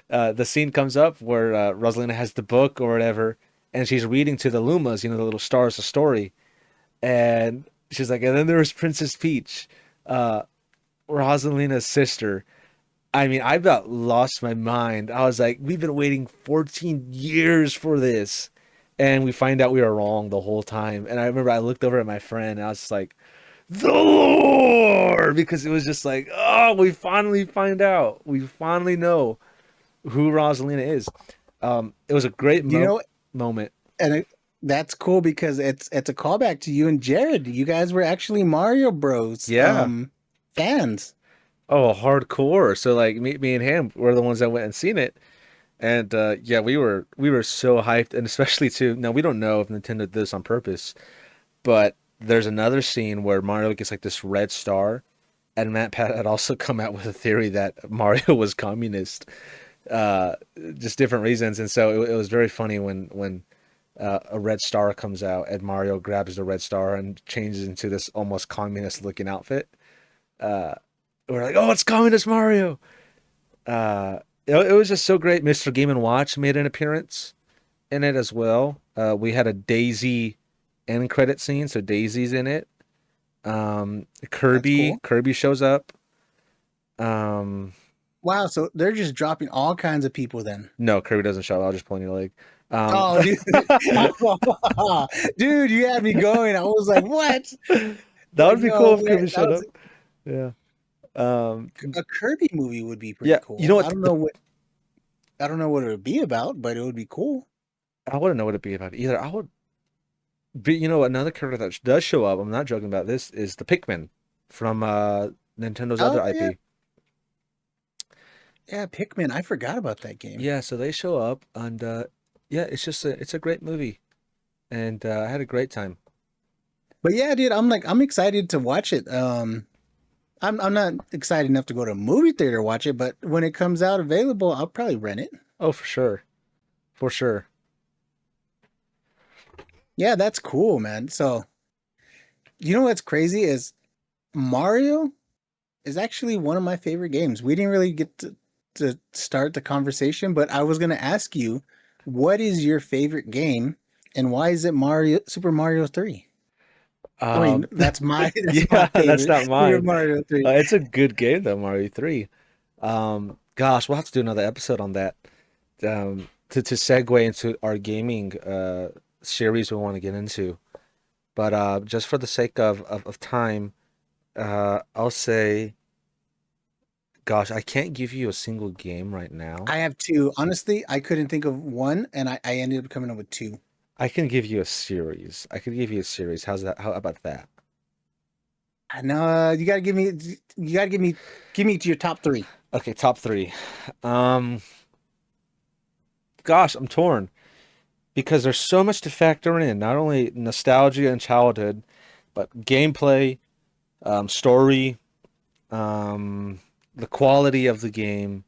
the scene comes up where Rosalina has the book or whatever, and she's reading to the Lumas, the little stars of story, and she's like, and then there was Princess Peach, Rosalina's sister. I mean, I about lost my mind. I was like, we've been waiting 14 years for this. And we find out we were wrong the whole time. And I remember I looked over at my friend and I was just like, the Lord! Because it was just like, oh, we finally find out. We finally know who Rosalina is. It was a great moment. And that's cool because it's a callback to you and Jared. You guys were actually Mario Bros. Yeah. Fans. Oh, hardcore. So like me and him were the ones that went and seen it. And yeah, we were so hyped, and especially too. Now we don't know if Nintendo did this on purpose, but there's another scene where Mario gets like this red star, and Matt Pat had also come out with a theory that Mario was communist, just different reasons. And so it was very funny when a red star comes out and Mario grabs the red star and changes into this almost communist looking outfit. We're like, oh, it's communist Mario. It was just so great. Mr. Game and Watch made an appearance in it as well. We had a Daisy end credit scene, so Daisy's in it. Cool. Kirby shows up. Wow, so they're just dropping all kinds of people then. No, Kirby doesn't show up. I'll just pull your leg. Oh, dude. Dude, you had me going. I was like, what? That would be No cool if way. Kirby showed up. Yeah. A Kirby movie would be pretty Yeah, cool. you know what? I don't know what it would be about, but it would be cool. I wouldn't know what it'd be about either. I would be, another character that does show up, I'm not joking about this, is the Pikmin from Nintendo's other IP. Yeah, Pikmin. I forgot about that game. Yeah, so they show up, and yeah, it's a great movie, and I had a great time. But yeah, dude, I'm excited to watch it. I'm not excited enough to go to a movie theater to watch it, but when it comes out available, I'll probably rent it. Oh, for sure. For sure. Yeah, that's cool, man. So, you know what's crazy is Mario is actually one of my favorite games. We didn't really get to start the conversation, but I was going to ask you, what is your favorite game and why is it Super Mario 3? I mean, that's my yeah, my favorite. that's not mine. Super Mario 3. It's a good game though, Mario 3. Gosh, we'll have to do another episode on that. To segue into our gaming series we want to get into. But just for the sake of time, I'll say, gosh, I can't give you a single game right now. I have two. Honestly, I couldn't think of one, and I ended up coming up with two. I can give you a series. How's that? How about that? No, you gotta give me to your top three. Okay, top three. Gosh, I'm torn because there's so much to factor in. Not only nostalgia and childhood, but gameplay, story, the quality of the game.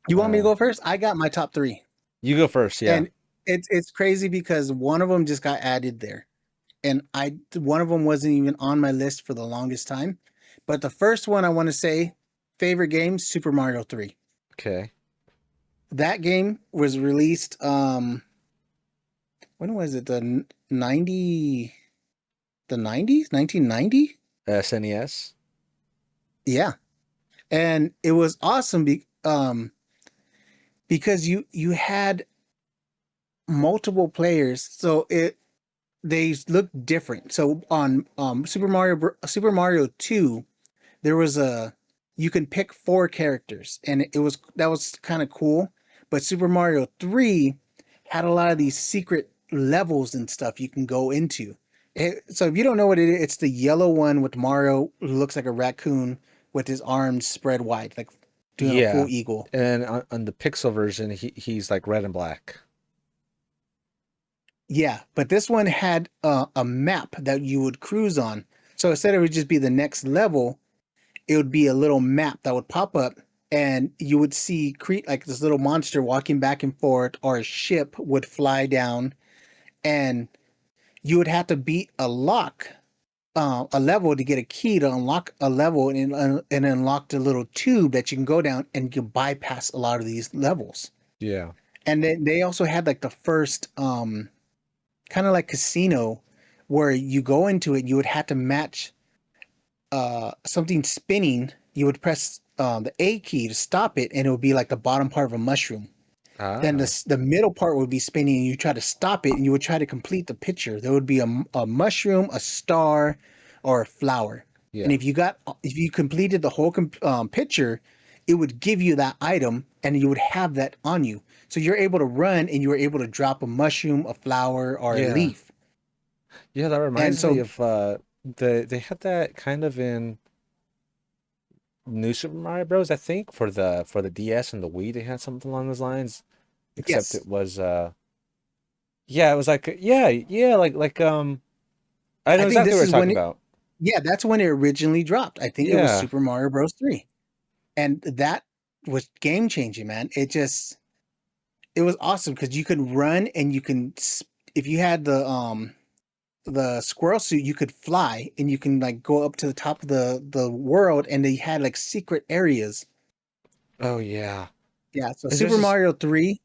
You want me to go first? I got my top three. You go first, yeah. And it's crazy because one of them just got added there, and one of them wasn't even on my list for the longest time. But the first one I want to say, favorite game, Super Mario 3. Okay. That game was released when was it? The 90 the 90s, 1990. SNES. Yeah, and it was awesome because you had multiple players, so they looked different. So on Super Mario 2, there was a you can pick 4 characters, and that was kind of cool. But Super Mario 3 had a lot of these secret levels and stuff you can go into. So if you don't know what it is, it's the yellow one with Mario who looks like a raccoon with his arms spread wide, like doing a full Yeah. eagle. And on the Pixel version, he's like red and black. Yeah, but this one had a map that you would cruise on. So instead of it would just be the next level, it would be a little map that would pop up, and you would see like this little monster walking back and forth, or a ship would fly down, and you would have to beat a level to get a key to unlock a level, and unlock the little tube that you can go down, and you can bypass a lot of these levels. Yeah. And then they also had like the first kind of like casino, where you go into it, you would have to match something spinning. You would press the A key to stop it, and it would be like the bottom part of a mushroom. Then Ah. the middle part would be spinning, and you try to stop it, and you would try to complete the picture. There would be a mushroom, a star, or a flower. And Yeah. if you completed the whole picture, it would give you that item, and you would have that on you. So you're able to run, and you were able to drop a mushroom, a flower, or a Yeah. leaf. Yeah, that And reminds me so of they had that kind of in New Super Mario Bros. I think for the DS and the Wii, they had something along those lines. Except yes, it was yeah, it was like yeah, I know I think exactly what this you're is talking about. yeah, that's when it originally dropped. I think it was Yeah. Super Mario Bros. 3. And that was game changing, man. It was awesome because you could run, and if you had the squirrel suit, you could fly, and you can like go up to the top of the world, and they had like secret areas. Oh yeah. Yeah, so Is there Super just Mario 3,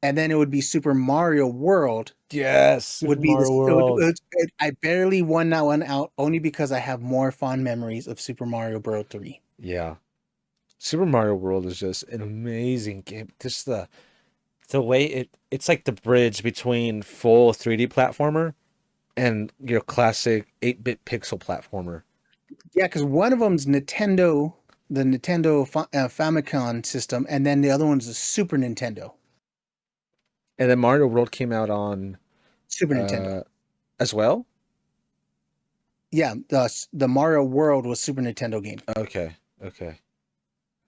and then it would be Super Mario World yes, would Super be Mario this World. I barely won that one out, only because I have more fond memories of Super Mario Bros. 3. Yeah. Super Mario World is just an amazing game. Just the way it's like the bridge between full 3D platformer and your classic 8-bit pixel platformer. Yeah, because one of them's Nintendo, the Nintendo Famicom system, and then the other one's the Super Nintendo. And then Mario World came out on Super Nintendo. uh as well? Yeah, the Mario World was Super Nintendo game. Okay. Okay.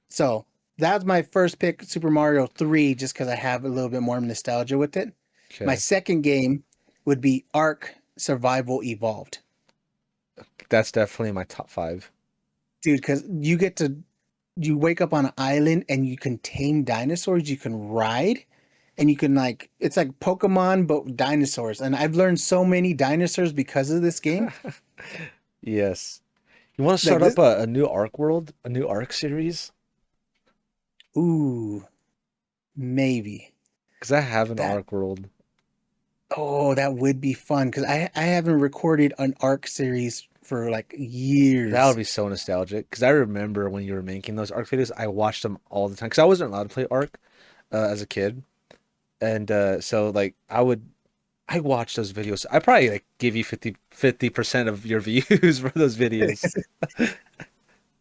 So that was my first pick, Super Mario 3, just because I have a little bit more nostalgia with it. My Okay. second game would be Ark Survival Evolved. That's definitely my top 5. Dude, because you wake up on an island, and you can tame dinosaurs, you can ride, and you can it's like Pokemon, but with dinosaurs. And I've learned so many dinosaurs because of this game. Yes. You want to Like start this, up a new Ark world, a new Ark series? ooh, maybe. Because I have an That Ark world. Oh, that would be fun because I haven't recorded an Arc series for like That would years. be so nostalgic. Because I remember when you were making those Ark videos, I watched them all the time. Because I wasn't allowed to play Ark as a kid. And so like I watched those videos. I probably like give you 50% of your views for those videos.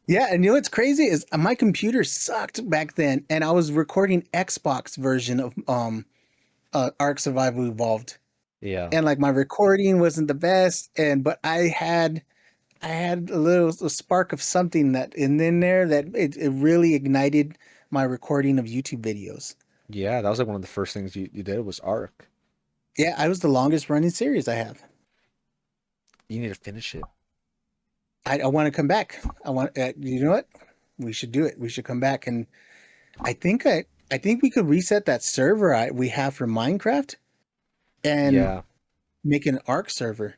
Yeah, and you know what's crazy is my computer sucked back then, and I was recording Xbox version of Ark Survival Evolved, Yeah. and like my recording wasn't the best, but I had a spark of something that in there that it really ignited my recording of YouTube videos. Yeah, that was like one of the first things you did was Ark. Yeah, I was the longest running series I have. You need to finish it. I want to come back. I want you know what? We should do it. We should come back, and I think we could reset that server we have for Minecraft and Yeah. make an Ark server.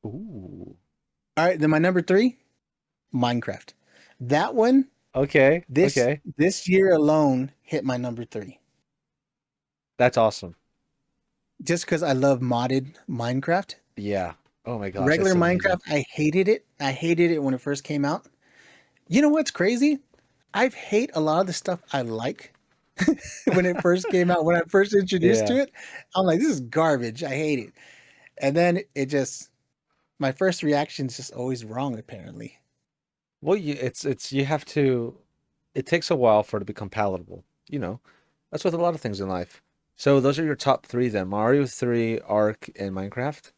Ooh. All right, then my number 3, Minecraft. That one Okay. this Okay. this year alone hit my number 3. That's awesome. Just because I love modded Minecraft. Yeah. Oh my gosh, Regular that's amazing. Minecraft, I hated it. I hated it when it first came out. You know what's crazy? I've hate a lot of the stuff I like when it first came out. When I first introduced Yeah. to it, I'm like, this is garbage. I hate it. And then it just my first reaction is just always wrong, apparently. Well, it's you have to. It takes a while for it to become palatable. You know, that's with a lot of things in life. So those are your top three then: Mario 3, Ark, and Minecraft.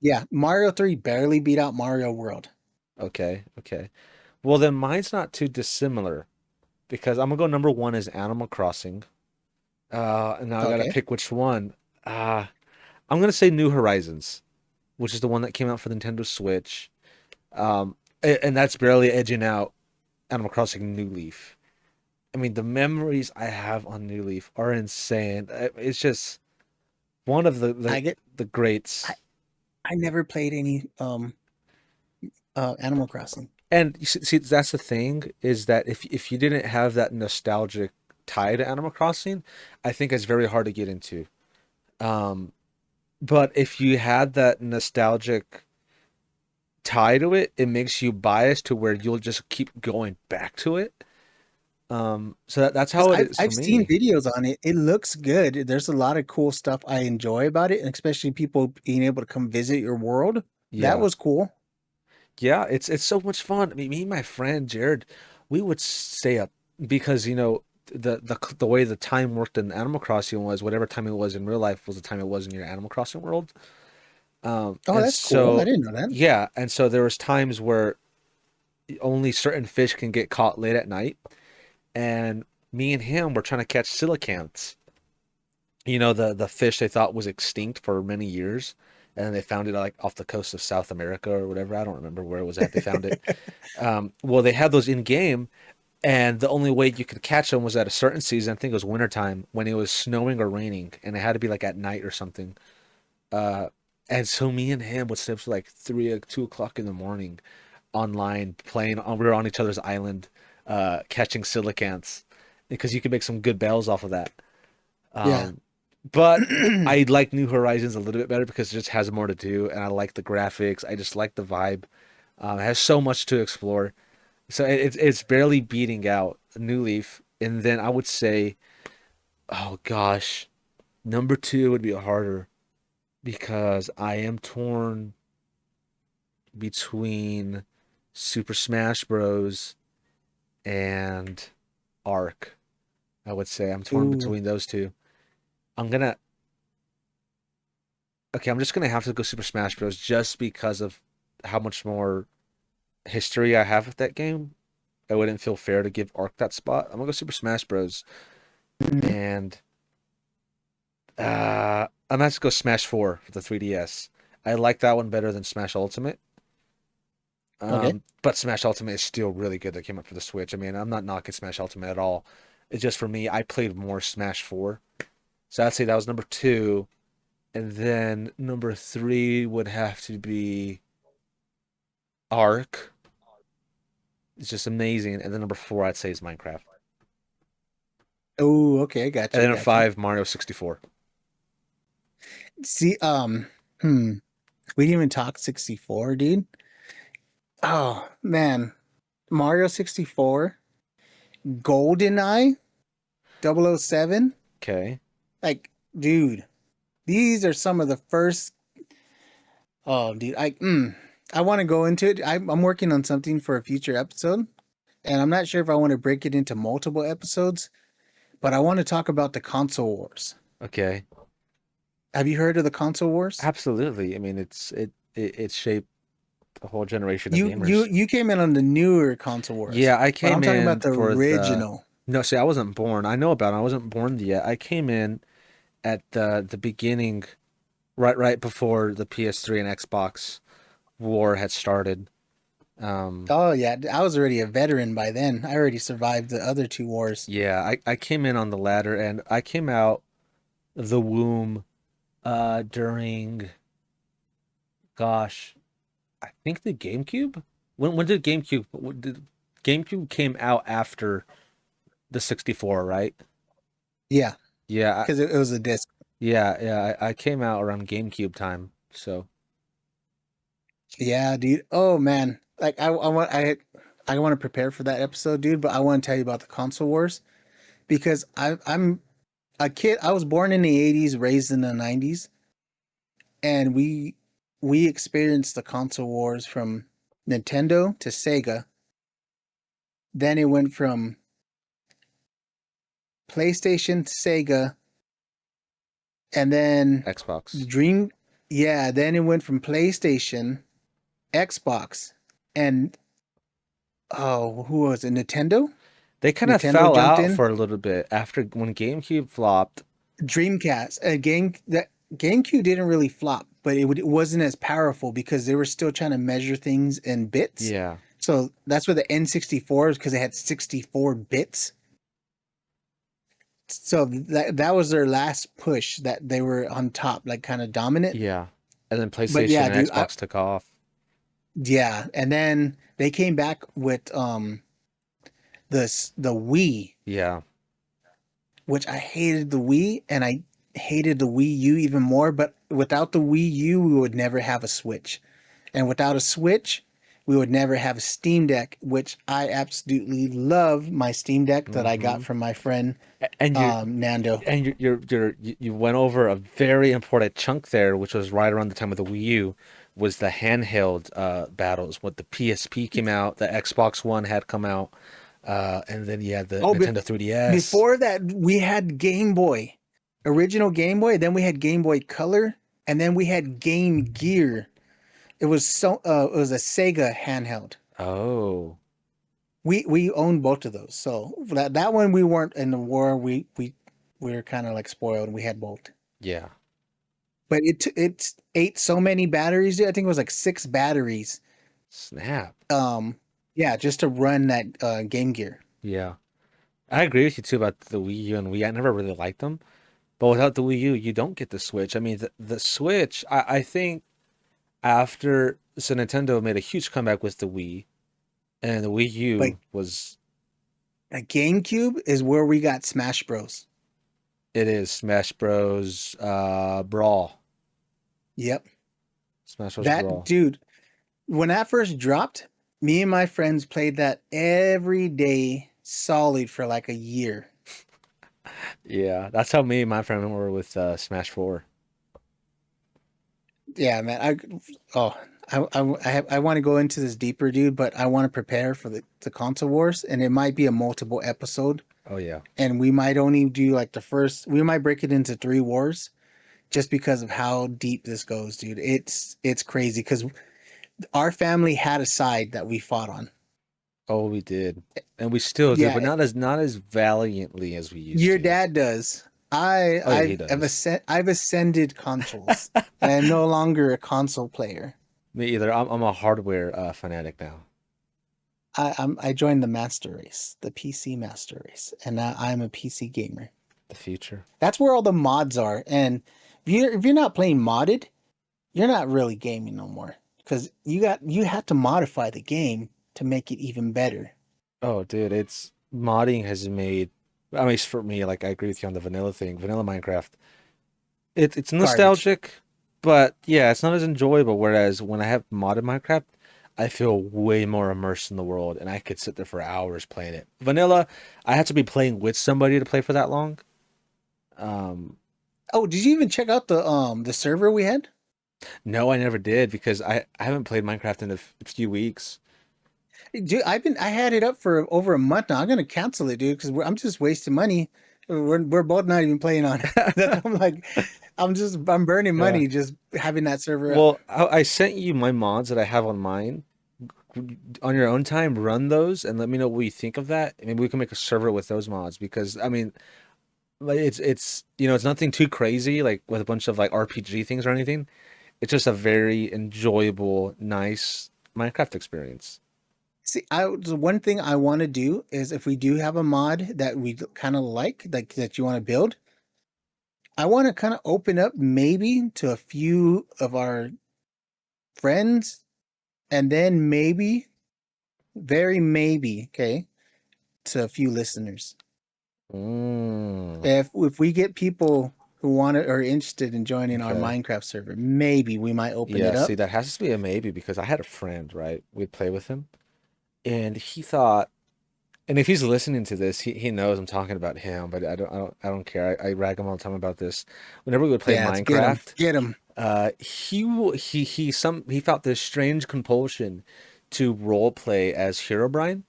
Yeah, Mario 3 barely beat out Mario World. Okay, okay. Well, then mine's not too dissimilar because I'm gonna go number one is Animal Crossing. And now I gotta Okay. pick which one. Uh, I'm gonna say New Horizons, which is the one that came out for the Nintendo Switch. And that's barely edging out Animal Crossing New Leaf. I mean, the memories I have on New Leaf are insane. It's just one of I get the I, greats. I never played any Animal Crossing. And you see, that's the thing is that if you didn't have that nostalgic tie to Animal Crossing, I think it's very hard to get into. Um, but if you had that nostalgic tie to it, it makes you biased to where you'll just keep going back to it. So that's Because how it is for I've seen me. videos on it. It looks good. There's a lot of cool stuff I enjoy about it, and especially people being able to come visit your world. That Yeah. was cool. Yeah, it's so much fun. I mean, me and my friend Jared, we would stay up because the way the time worked in Animal Crossing was whatever time it was in real life was the time it was in your Animal Crossing world. Oh, And that's cool. I so didn't know that. yeah, and so there was times where only certain fish can get caught late at night, and me and him were trying to catch coelacanths. You know, the fish they thought was extinct for many years, and then they found it like off the coast of South America or whatever. I don't remember where it was at. They found it. Well, they had those in game, and the only way you could catch them was at a certain season. I think it was wintertime when it was snowing or raining, and it had to be like at night or something. Uh, and so me and him would stay up to like 2 o'clock in the morning online playing. We were on each other's island, catching coelacanths because you could make some good bells off of that. Yeah. Um, but I like New Horizons a little bit better because it just has more to do, and I like the graphics. I just like the vibe. It has so much to explore. So it's barely beating out New Leaf, and then I would say, oh gosh, number two would be harder because I am torn between Super Smash Bros. And Ark. I would say I'm torn Ooh. between those two. I'm gonna okay. I'm just gonna have to go Super Smash Bros. Just because of how much more history I have with that game. It wouldn't feel fair to give Ark that spot. I'm gonna go Super Smash Bros. And I'm gonna have to go Smash 4 for the 3DS. I like that one better than Smash Ultimate. Okay. But Smash Ultimate is still really good that came up for the Switch. I mean, I'm not knocking Smash Ultimate at all. It's just for me, I played more Smash 4. So I'd say that was number two. And then number three would have to be Ark. It's just amazing. And then number four, I'd say is Minecraft. Oh, okay. Got And you. then number Got you. five, Mario 64. See, we didn't even talk 64, dude. Oh man, Mario 64, GoldenEye 007. Okay. Like, dude, these are some of the first. Oh, dude, I want to go into it. I'm working on something for a future episode, and I'm not sure if I want to break it into multiple episodes, but I want to talk about the console wars. Okay. Have you heard of the console wars? Absolutely. I mean, it shaped a whole generation of You gamers. you came in on the newer console wars, Yeah, I but I'm came talking in about the for the original. no, see, I wasn't born. I know about it. I wasn't born yet. I came in at the beginning, right before the PS3 and Xbox war had started. Um, Oh yeah, I was already a veteran by then. I already survived the other two wars. yeah, I came in on the ladder and I came out the womb during gosh, I think the GameCube. When did GameCube came out after the 64, right? Yeah, Yeah, because it was a disc. yeah, I came out around GameCube time. So Yeah, dude. Oh man, like I want to prepare for that episode, dude. But I want to tell you about the console wars because I'm a kid. I was born in the '80s, raised in the '90s, and we experienced the console wars from Nintendo to Sega. Then it went from PlayStation to Sega, and then Xbox. Dream. Yeah, then it went from PlayStation, Xbox, and oh, who was it? Nintendo. They kind of Nintendo fell jumped out in. for a little bit after when GameCube flopped. Dreamcast, that GameCube didn't really flop, but it wasn't as powerful because they were still trying to measure things in bits. Yeah. So that's where the N64 is because it had 64 bits. So that was their last push that they were on top, like kind of dominant. Yeah. And then But PlayStation yeah, and dude, Xbox took off. yeah, and then they came back with the Wii, Yeah. which I hated the Wii, and I hated the Wii U even more. But without the Wii U, we would never have a Switch, and without a Switch, we would never have a Steam Deck, which I absolutely love my Steam Deck that I got Hmm. from my friend And Nando. you went over a very important chunk there, which was right around the time of the Wii U, was the handheld battles. When the PSP came out, the Xbox One had come out, and then you had the Oh, Nintendo 3DS. before that, we had Game Boy, original Game Boy. Then we had Game Boy Color, and then we had Game Gear. It was a Sega handheld. Oh, We owned both of those. So that one we weren't in the war. We were kind of like spoiled. We had both. yeah. But it ate so many batteries. Dude. I think it was like 6 batteries. Snap. Yeah, just to run that Game Gear. Yeah. I agree with you too about the Wii U and Wii. I never really liked them, but without the Wii U, you don't get the Switch. I mean, the Switch. I think after so Nintendo made a huge comeback with the Wii, and the Wii Like U was a GameCube is where we got Smash Bros. it is Smash Bros. Brawl. Yep. Smash Bros. That Brawl. dude, when that first dropped, me and my friends played that every day solid for like a year. Yeah, that's how me and my friend were with Smash 4. Yeah, man. I want to go into this deeper, dude, but I want to prepare for the console wars, and it might be a multiple episode, Oh yeah. and we might only do like the first. We might break it into 3 wars, just because of how deep this goes, dude. It's crazy because our family had a side that we fought on. Oh, we did, and we still do, but Yeah, not as valiantly as we used your to. dad does. I Oh yeah, he does. I've ascended consoles, and I'm no longer a console player. Me either. I'm a hardware fanatic now. I joined the master race, the PC master race, and now I'm a PC gamer. The future. That's where all the mods are. And if you're not playing modded, you're not really gaming no more because you have to modify the game to make it even better. Oh, dude, it's modding has made. I mean, for me, like I agree with you on the vanilla thing. Vanilla Minecraft. It's Garbage. nostalgic, but yeah, it's not as enjoyable. Whereas when I have modded Minecraft, I feel way more immersed in the world, and I could sit there for hours playing it. Vanilla, I have to be playing with somebody to play for that long. Um, Oh, did you even check out the server we had? no, I never did because I haven't played Minecraft in a few weeks. Dude, I had it up for over a month now. I'm gonna cancel it, dude, because I'm just wasting money. We're both not even playing on it. I'm like, I'm burning Yeah. money just having that server up. Well, I sent you my mods that I have on mine. On your own time, run those and let me know what you think of that. Maybe we can make a server with those mods because I mean, like it's it's nothing too crazy like with a bunch of like RPG things or anything. It's just a very enjoyable, nice Minecraft experience. See, the one thing I want to do is if we do have a mod that we kind of like that you want to build, I want to kind of open up maybe to a few of our friends, and then maybe, very maybe, okay, to a few listeners. Mm. If we get people who want to or interested in joining our Okay. Minecraft server, maybe we might open Yeah, it see, up. that has to be a maybe because I had a friend, right? We'd play with him, and he thought, and if he's listening to this, he knows I'm talking about him, but I don't care. I rag him all the time about this. Whenever we would play Yeah, it's get him, Minecraft, get him. he felt this strange compulsion to role play as Herobrine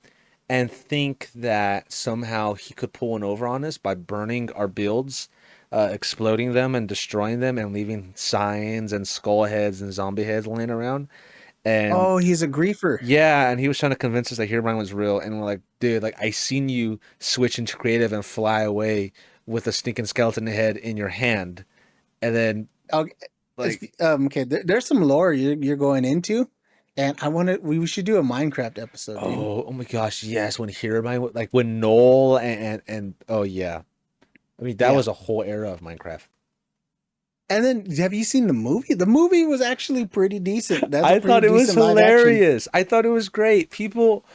and think that somehow he could pull one over on us by burning our builds, exploding them and destroying them and leaving signs and skull heads and zombie heads laying around. And Oh, he's a griefer. yeah, and he was trying to convince us that Herobrine was real. And we're like, dude, like I seen you switch into creative and fly away with a stinking skeleton head in your hand. And then Okay, like, okay. There's some lore you're going into, and I want to. We should do a Minecraft episode, dude. oh my gosh, yes, when Herobrine, like when Noel and oh yeah. I mean, that Yeah. was a whole era of Minecraft. And then, have you seen the movie? The movie was actually pretty decent. That's a I pretty thought it was decent live action. hilarious. I thought it was great. People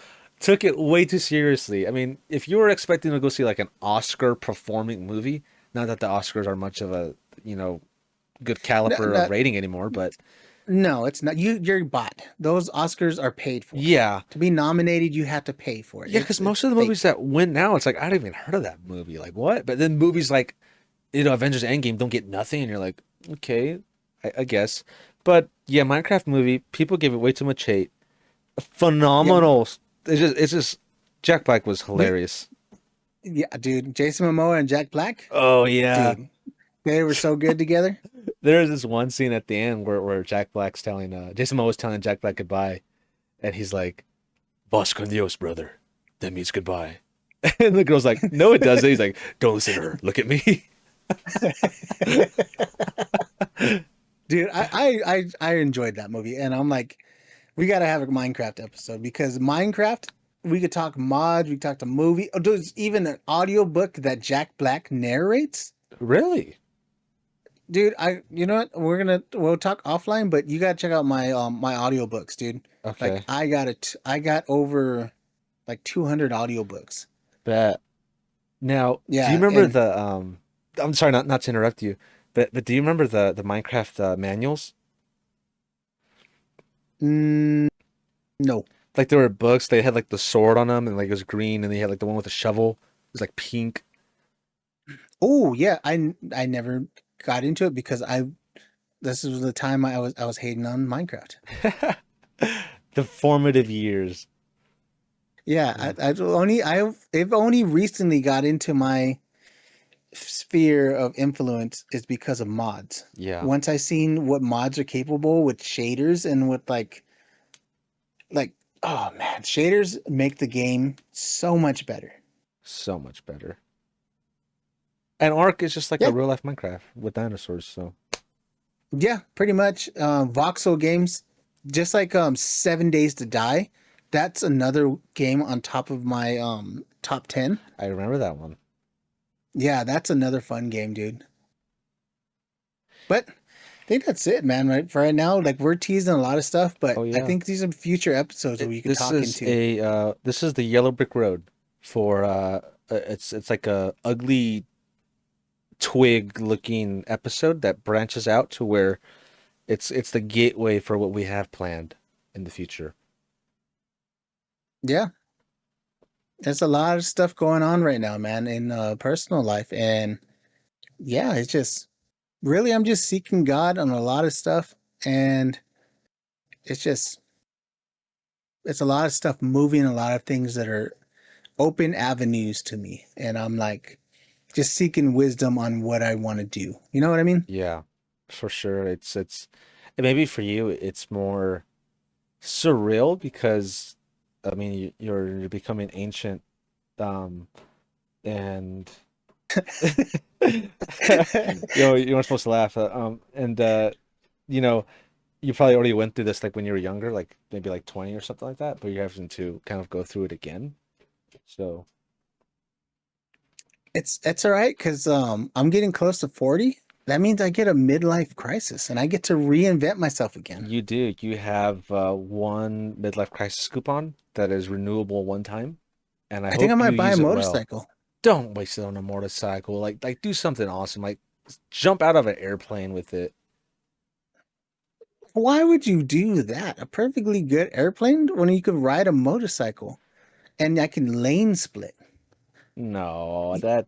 took it way too seriously. I mean, if you were expecting to go see like an Oscar performing movie, not that the Oscars are much of a, good No, caliber no, of rating anymore, but no, it's not. You're bought. Those Oscars are paid for. yeah. To be nominated, you have to pay for it. Yeah, It's because most of the fake. movies that win now, it's like, I don't even heard of that movie. Like, what? But then movies like, Avengers Endgame don't get nothing, and you're like, okay, I guess. But yeah, Minecraft movie, people give it way too much hate. Yeah, Phenomenal. It's just Jack Black was we hilarious. yeah, dude. Jason Momoa and Jack Black, Oh yeah. dude, they were so good together. There's this one scene at the end where Jack Black's telling Jason Momoa's telling Jack Black goodbye, and he's like, "Vas con Dios, brother." That means goodbye. And the girl's like, "No, it doesn't." He's like, "Don't listen to her. Look at me." Dude, I enjoyed that movie, and I'm like, we got to have a Minecraft episode because Minecraft, we could talk mods, we could talk the movie. Oh, there's even an audiobook that Jack Black narrates. Really? Dude, you know what? We'll talk offline, but you gotta check out my audiobooks, dude. Like Okay. I got over like 200 audiobooks. Bet. Now, do you Yeah, remember and the I'm sorry, not to interrupt you, but do you remember the Minecraft manuals? mm, no. Like there were books, they had like the sword on them and like it was green and they had like the one with the shovel. It was like pink. Oh, yeah, I never got into it because I this was the time I was hating on Minecraft. The formative years. Yeah, Yeah. I've only recently got into my sphere of influence is because of mods. Yeah. Once I seen what mods are capable with shaders and with like oh man, shaders make the game so much better. So much better. And Ark is just like a Yeah, real life Minecraft with dinosaurs, so yeah, pretty much. Voxel games, just like 7 Days to Die. That's another game on top of my top 10. I remember that one. Yeah, that's another fun game, dude. But I think that's it, man. Right for right now, like we're teasing a lot of stuff, but Oh I yeah. think these are future episodes where we could This talk is into. the Yellow Brick Road for it's like a ugly twig looking episode that branches out to where it's the gateway for what we have planned in the future. Yeah, there's a lot of stuff going on right now, man, in personal life, and yeah, it's just really I'm just seeking God on a lot of stuff, and it's just it's a lot of stuff moving, a lot of things that are open avenues to me, and I'm like just seeking wisdom on what I want to do. You know what I mean? Yeah, for sure. It's and maybe for you it's more surreal because I mean you're becoming ancient um and you weren't supposed to laugh and you know you probably already went through this like when you were younger, like maybe like 20 or something like that, but you're having to kind of go through it again. So It's all right because I'm getting close to 40. That means I get a midlife crisis and I get to reinvent myself again. you do. You have one midlife crisis coupon that is renewable one time, and I I think I hope you might buy a use it well. motorcycle. Don't waste it on a motorcycle. Like do something awesome. Like jump out of an airplane with it. Why would you do that? A perfectly good airplane when you could ride a motorcycle and I can lane split. No, that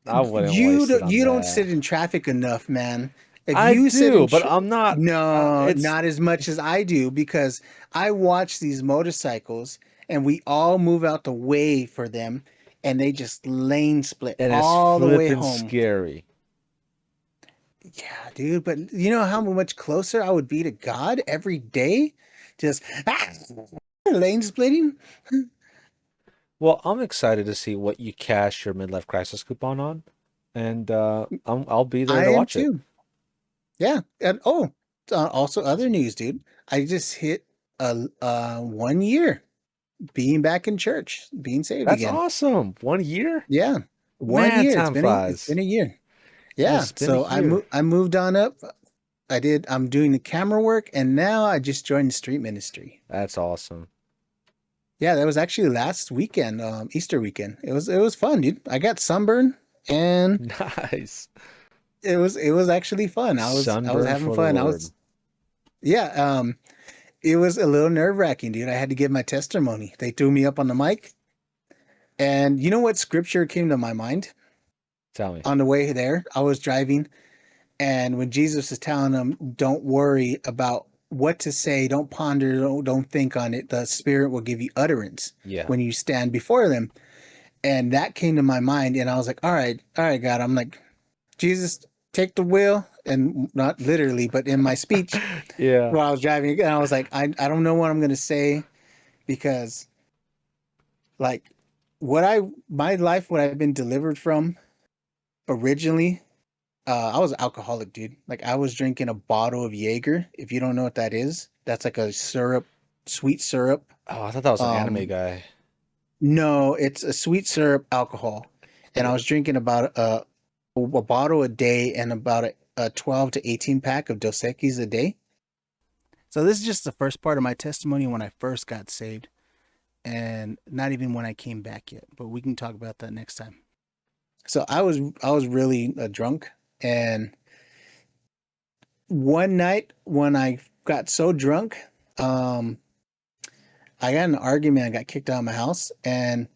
I wouldn't waste it on You don't that. sit in traffic enough, man. If I you sit do, in but I'm not. no, It's not as much as I do because I watch these motorcycles and we all move out the way for them and they just lane split and it's all the way flipping home. scary. Yeah, dude, but you know how much closer I would be to God every day? Just lane splitting? Well, I'm excited to see what you cash your midlife crisis coupon on, and I'll be there I to am watch it. too. Yeah, and also other news, dude. I just hit a 1 year being back in church, being saved That's again. awesome. 1 year, Yeah, one man. year. Time It's flies. been a year. Yeah, Yeah, it's been a so year. I moved on up. I'm doing the camera work, and now I just joined the street ministry. That's awesome. Yeah, that was actually last weekend, Easter weekend. It was fun, dude. I got sunburned, and Nice. it was actually fun. I was Sunburn having for the fun. Lord. Yeah. It was a little nerve-wracking, dude. I had to give my testimony. They threw me up on the mic, and you know what scripture came to my mind Tell me. on the way there? I was driving, and when Jesus is telling them, "Don't worry about what to say. Don't ponder. Don't think on it. The Spirit will give you utterance Yeah. when you stand before them." And that came to my mind, and I was like, all right, God. I'm like, Jesus, take the wheel, and not literally, but in my speech Yeah. while I was driving, and I was like, I don't know what I'm gonna say because like my life, what I've been delivered from originally, I was an alcoholic, dude. Like I was drinking a bottle of Jaeger. If you don't know what that is, that's like a syrup, sweet syrup. Oh, I thought that was an anime Um, guy. no, it's a sweet syrup alcohol, and I Yeah. was drinking about a bottle a day and about a 12 to 18 pack of Dos Equis a day. So this is just the first part of my testimony when I first got saved, and not even when I came back yet. But we can talk about that next time. So I was really drunk, and one night when I got so drunk, um, I got in an argument. I got kicked out of my house, and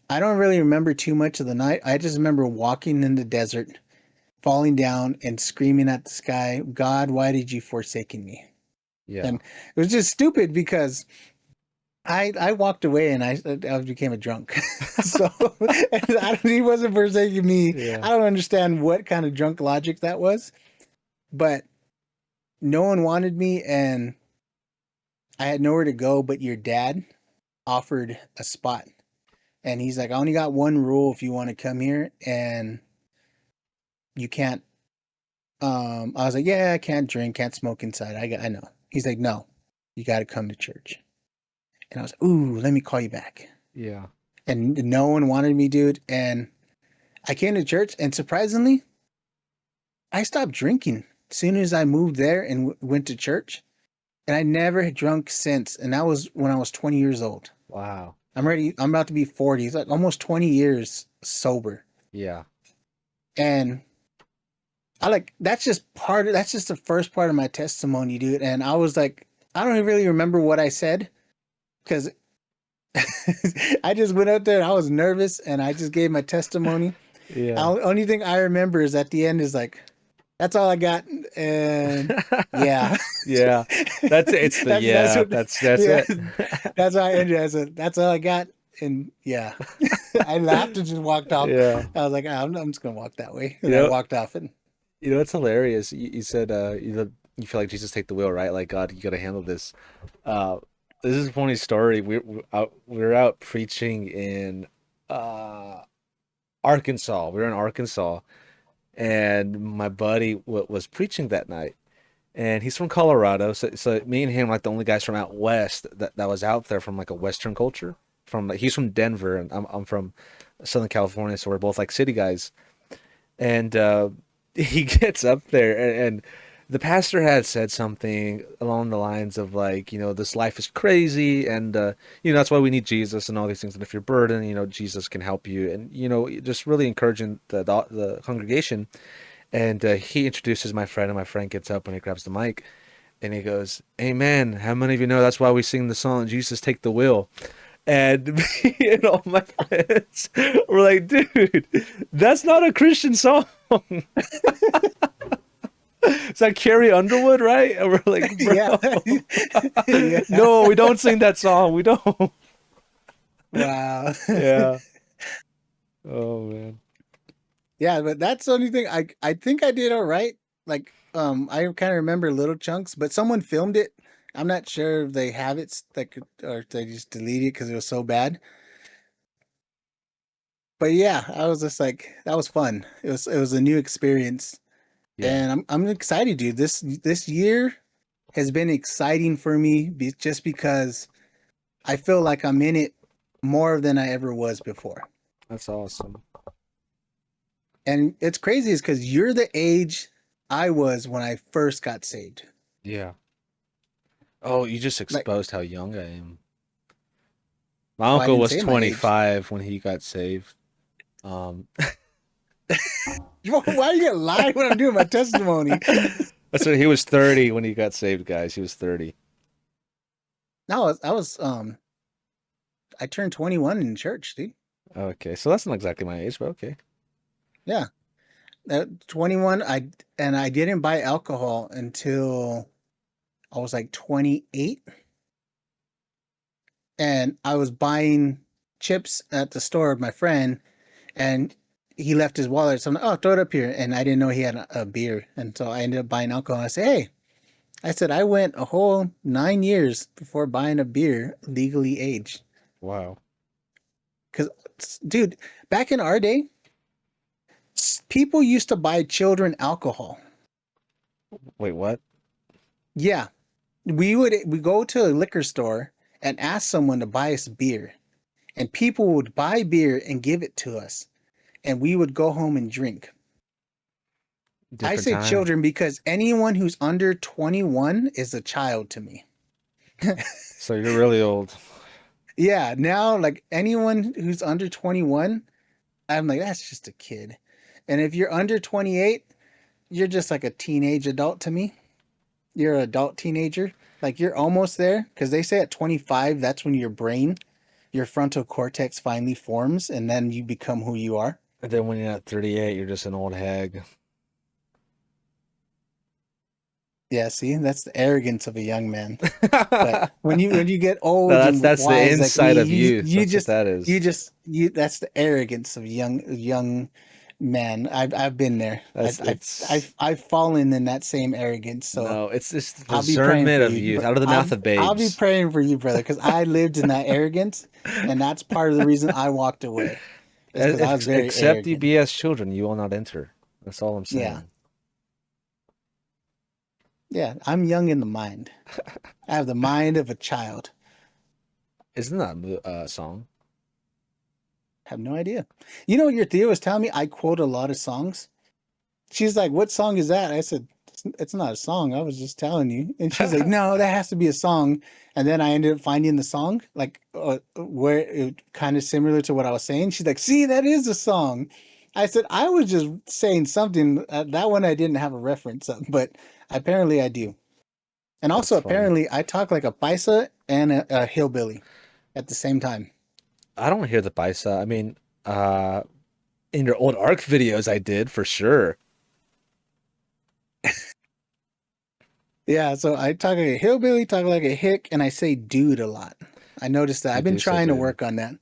I don't really remember too much of the night. I just remember walking in the desert, falling down, and screaming at the sky, "God, why did you forsaken me?" Yeah. And it was just stupid because I walked away and I became a drunk. So he wasn't forsaking me. Yeah. I don't understand what kind of drunk logic that was, but no one wanted me and I had nowhere to go. But your dad offered a spot, and he's like, "I only got one rule if you want to come here, and you can't." I was like, "Yeah, I can't drink, can't smoke inside. I know." He's like, "No, you got to come to church." And I was like, "Ooh, let me call you back." Yeah. And no one wanted me, dude. And I came to church, and surprisingly, I stopped drinking as soon as I moved there and went to church. And I never had drunk since. And that was when I was 20 years old. Wow. I'm about to be 40. It's like almost 20 years sober. Yeah. And that's just the first part of my testimony, dude. And I was like, I don't really remember what I said because I just went out there and I was nervous and I just gave my testimony. Yeah. Only thing I remember is at the end is like, that's all I got. And yeah, Yeah. That's it. It's the that's yeah. what, That's yeah, it. that's how I ended. I said, that's all I got. And yeah, I laughed and just walked off. Yeah. I was like, I'm just going to walk that way. You And I know, walked off and it's hilarious. You said you feel like Jesus take the wheel, right? Like God, you got to handle this. Uh, this is a funny story. We were out preaching in uh Arkansas. We were in Arkansas, and my buddy was preaching that night, and he's from Colorado. So me and him like the only guys from out west that was out there from like a Western culture. From like he's from Denver, and I'm from Southern California, so we're both like city guys. And he gets up there, and the pastor had said something along the lines of like, this life is crazy, and that's why we need Jesus and all these things. And if you're burdened, Jesus can help you, and just really encouraging the congregation. And he introduces my friend, and my friend gets up and he grabs the mic, and he goes, "Amen. How many of you know that's why we sing the song, Jesus Take the Wheel?" And me and all my friends were like, "Dude, that's not a Christian song." It's like Carrie Underwood, right? And we're like, Yeah. "Bro, Yeah. no, we don't sing that song. We don't." Wow. Yeah. Oh man. Yeah, but that's the only thing I think I did all right. Like I kind of remember little chunks, but someone filmed it. I'm not sure if they have it like or if they just deleted it because it was so bad. But yeah, I was just like that was fun. It was a new experience. Yeah, And I'm excited, dude. This year has been exciting for me just because I feel like I'm in it more than I ever was before. that's awesome. And it's crazy is because you're the age I was when I first got saved. Yeah. Oh, you just Like, exposed how young I am. My well, I uncle didn't was say my age. 25 when he got saved. Um, Why are you gonna lie when I'm doing my testimony? that's what he was 30 when he got saved, guys. He was 30. No, I turned 21 in church, dude. Okay, so that's not exactly my age, but okay. Yeah, 21. I didn't buy alcohol until I was like 28, and I was buying chips at the store with my friend, and he left his wallet. So I'm like, oh, throw it up here, and I didn't know he had a beer, and so I ended up buying alcohol. I said, hey, I said I went a whole 9 years before buying a beer legally aged. Wow. Because, dude, back in our day, people used to buy children alcohol. Wait, what? Yeah, we go to a liquor store and ask someone to buy us beer, and people would buy beer and give it to us, and we would go home and drink. I Different say time. children because anyone who's under 21 is a child to me. So you're really old. Yeah, now like anyone who's under 21, I'm like, that's just a kid. And if you're under 28, you're just like a teenage adult to me. You're an adult teenager. Like you're almost there because they say at 25, that's when your frontal cortex finally forms and then you become who you are. And then when you're at 38, you're just an old hag. Yeah, see, that's the arrogance of a young man. But No, when you get old and that's the wise like insight me, of you youth. you That's what just that is. you that's the arrogance of young man. I've been there. That's I've fallen in that same arrogance. So no, it's just the I'll be praying discernment for of you. youth But out of the mouth of I'll be babes. praying for you, brother, because I lived in that arrogance, and that's part of the reason I walked away. Is because I was very Except you arrogant. be as children, you will not enter. That's all I'm Yeah, saying. yeah. I'm young in the mind. I have the mind of a child. Isn't that a song? Have no idea. You know what your Thea was telling me? I quote a lot of songs. She's like, "What song is that?" I said, "It's not a song. I was just telling you." And she's like, "No, that has to be a song." And then I ended up finding the song, like where it kind of similar to what I was saying. She's like, "See, that is a song." I said, "I was just saying something. That one I didn't have a reference of, but apparently I do." And also That's funny. apparently I talk like a paisa and a hillbilly at the same time. I don't hear the Paisa. I mean, in your old ARC videos, I did for sure. Yeah, so I talk like a hillbilly, talk like a hick, and I say dude a lot. I noticed that. You I've been do say trying to dude. work on that.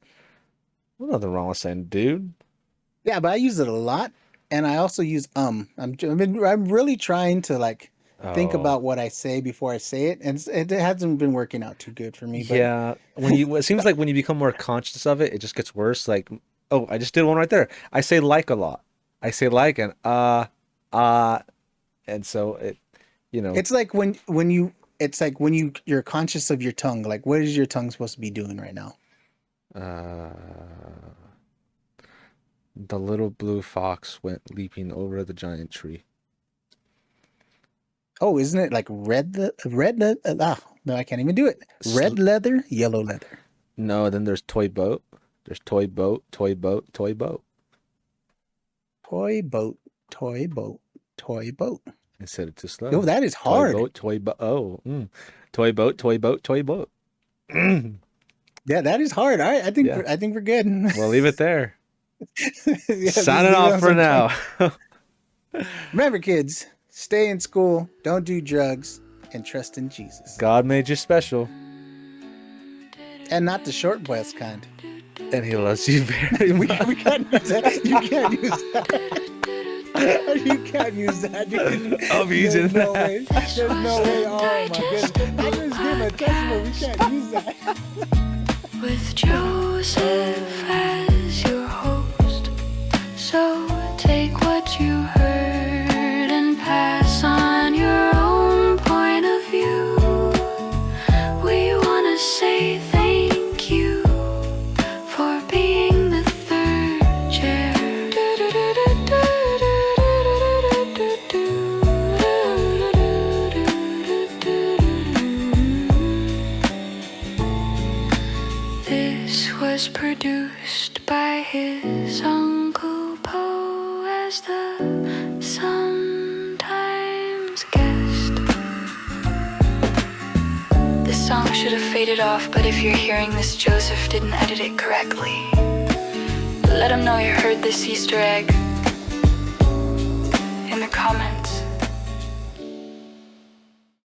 Well, nothing wrong with saying dude. Yeah, but I use it a lot, and I also use I'm really trying to like think Oh, about what I say before I say it, and it hasn't been working out too good for me. But yeah. It seems like when you become more conscious of it, it just gets worse. Like, oh, I just did one right there. I say like a lot. I say like and uh, and so you know, it's like it's like when you're conscious of your tongue. Like, what is your tongue supposed to be doing right now? uh, the little blue fox went leaping over the giant tree. Oh, isn't it like no, I can't even do it. Sl Red leather, yellow leather. no, then there's toy boat. There's toy boat, toy boat, toy boat. Toy boat, toy boat. toy boat. Instead of too slow. Oh, that is Toy hard. boat, toy boat. Oh, toy boat, toy boat, toy boat. Yeah, that is hard. All right, I think Yeah. I think we're good. We'll leave it there. Yeah, Signing just leave it off on for some now. Remember, kids, stay in school, don't do drugs, and trust in Jesus. God made you special, And not the short boys kind. and He loves you very much. We can't use that. You can't use that. You can't use that, dude. I'm using There's no that. way. There's no way. Oh my goodness. I just gave a testimony. We can't use that. With Joseph as your host. So take what you heard and pass on your own point of view. We want to say thank you for being the third chair. This was produced by his Uncle Poe as the sometimes guest. This song should have faded off, but if you're hearing this, Joseph didn't edit it correctly. Let him know you heard this Easter egg in the comments.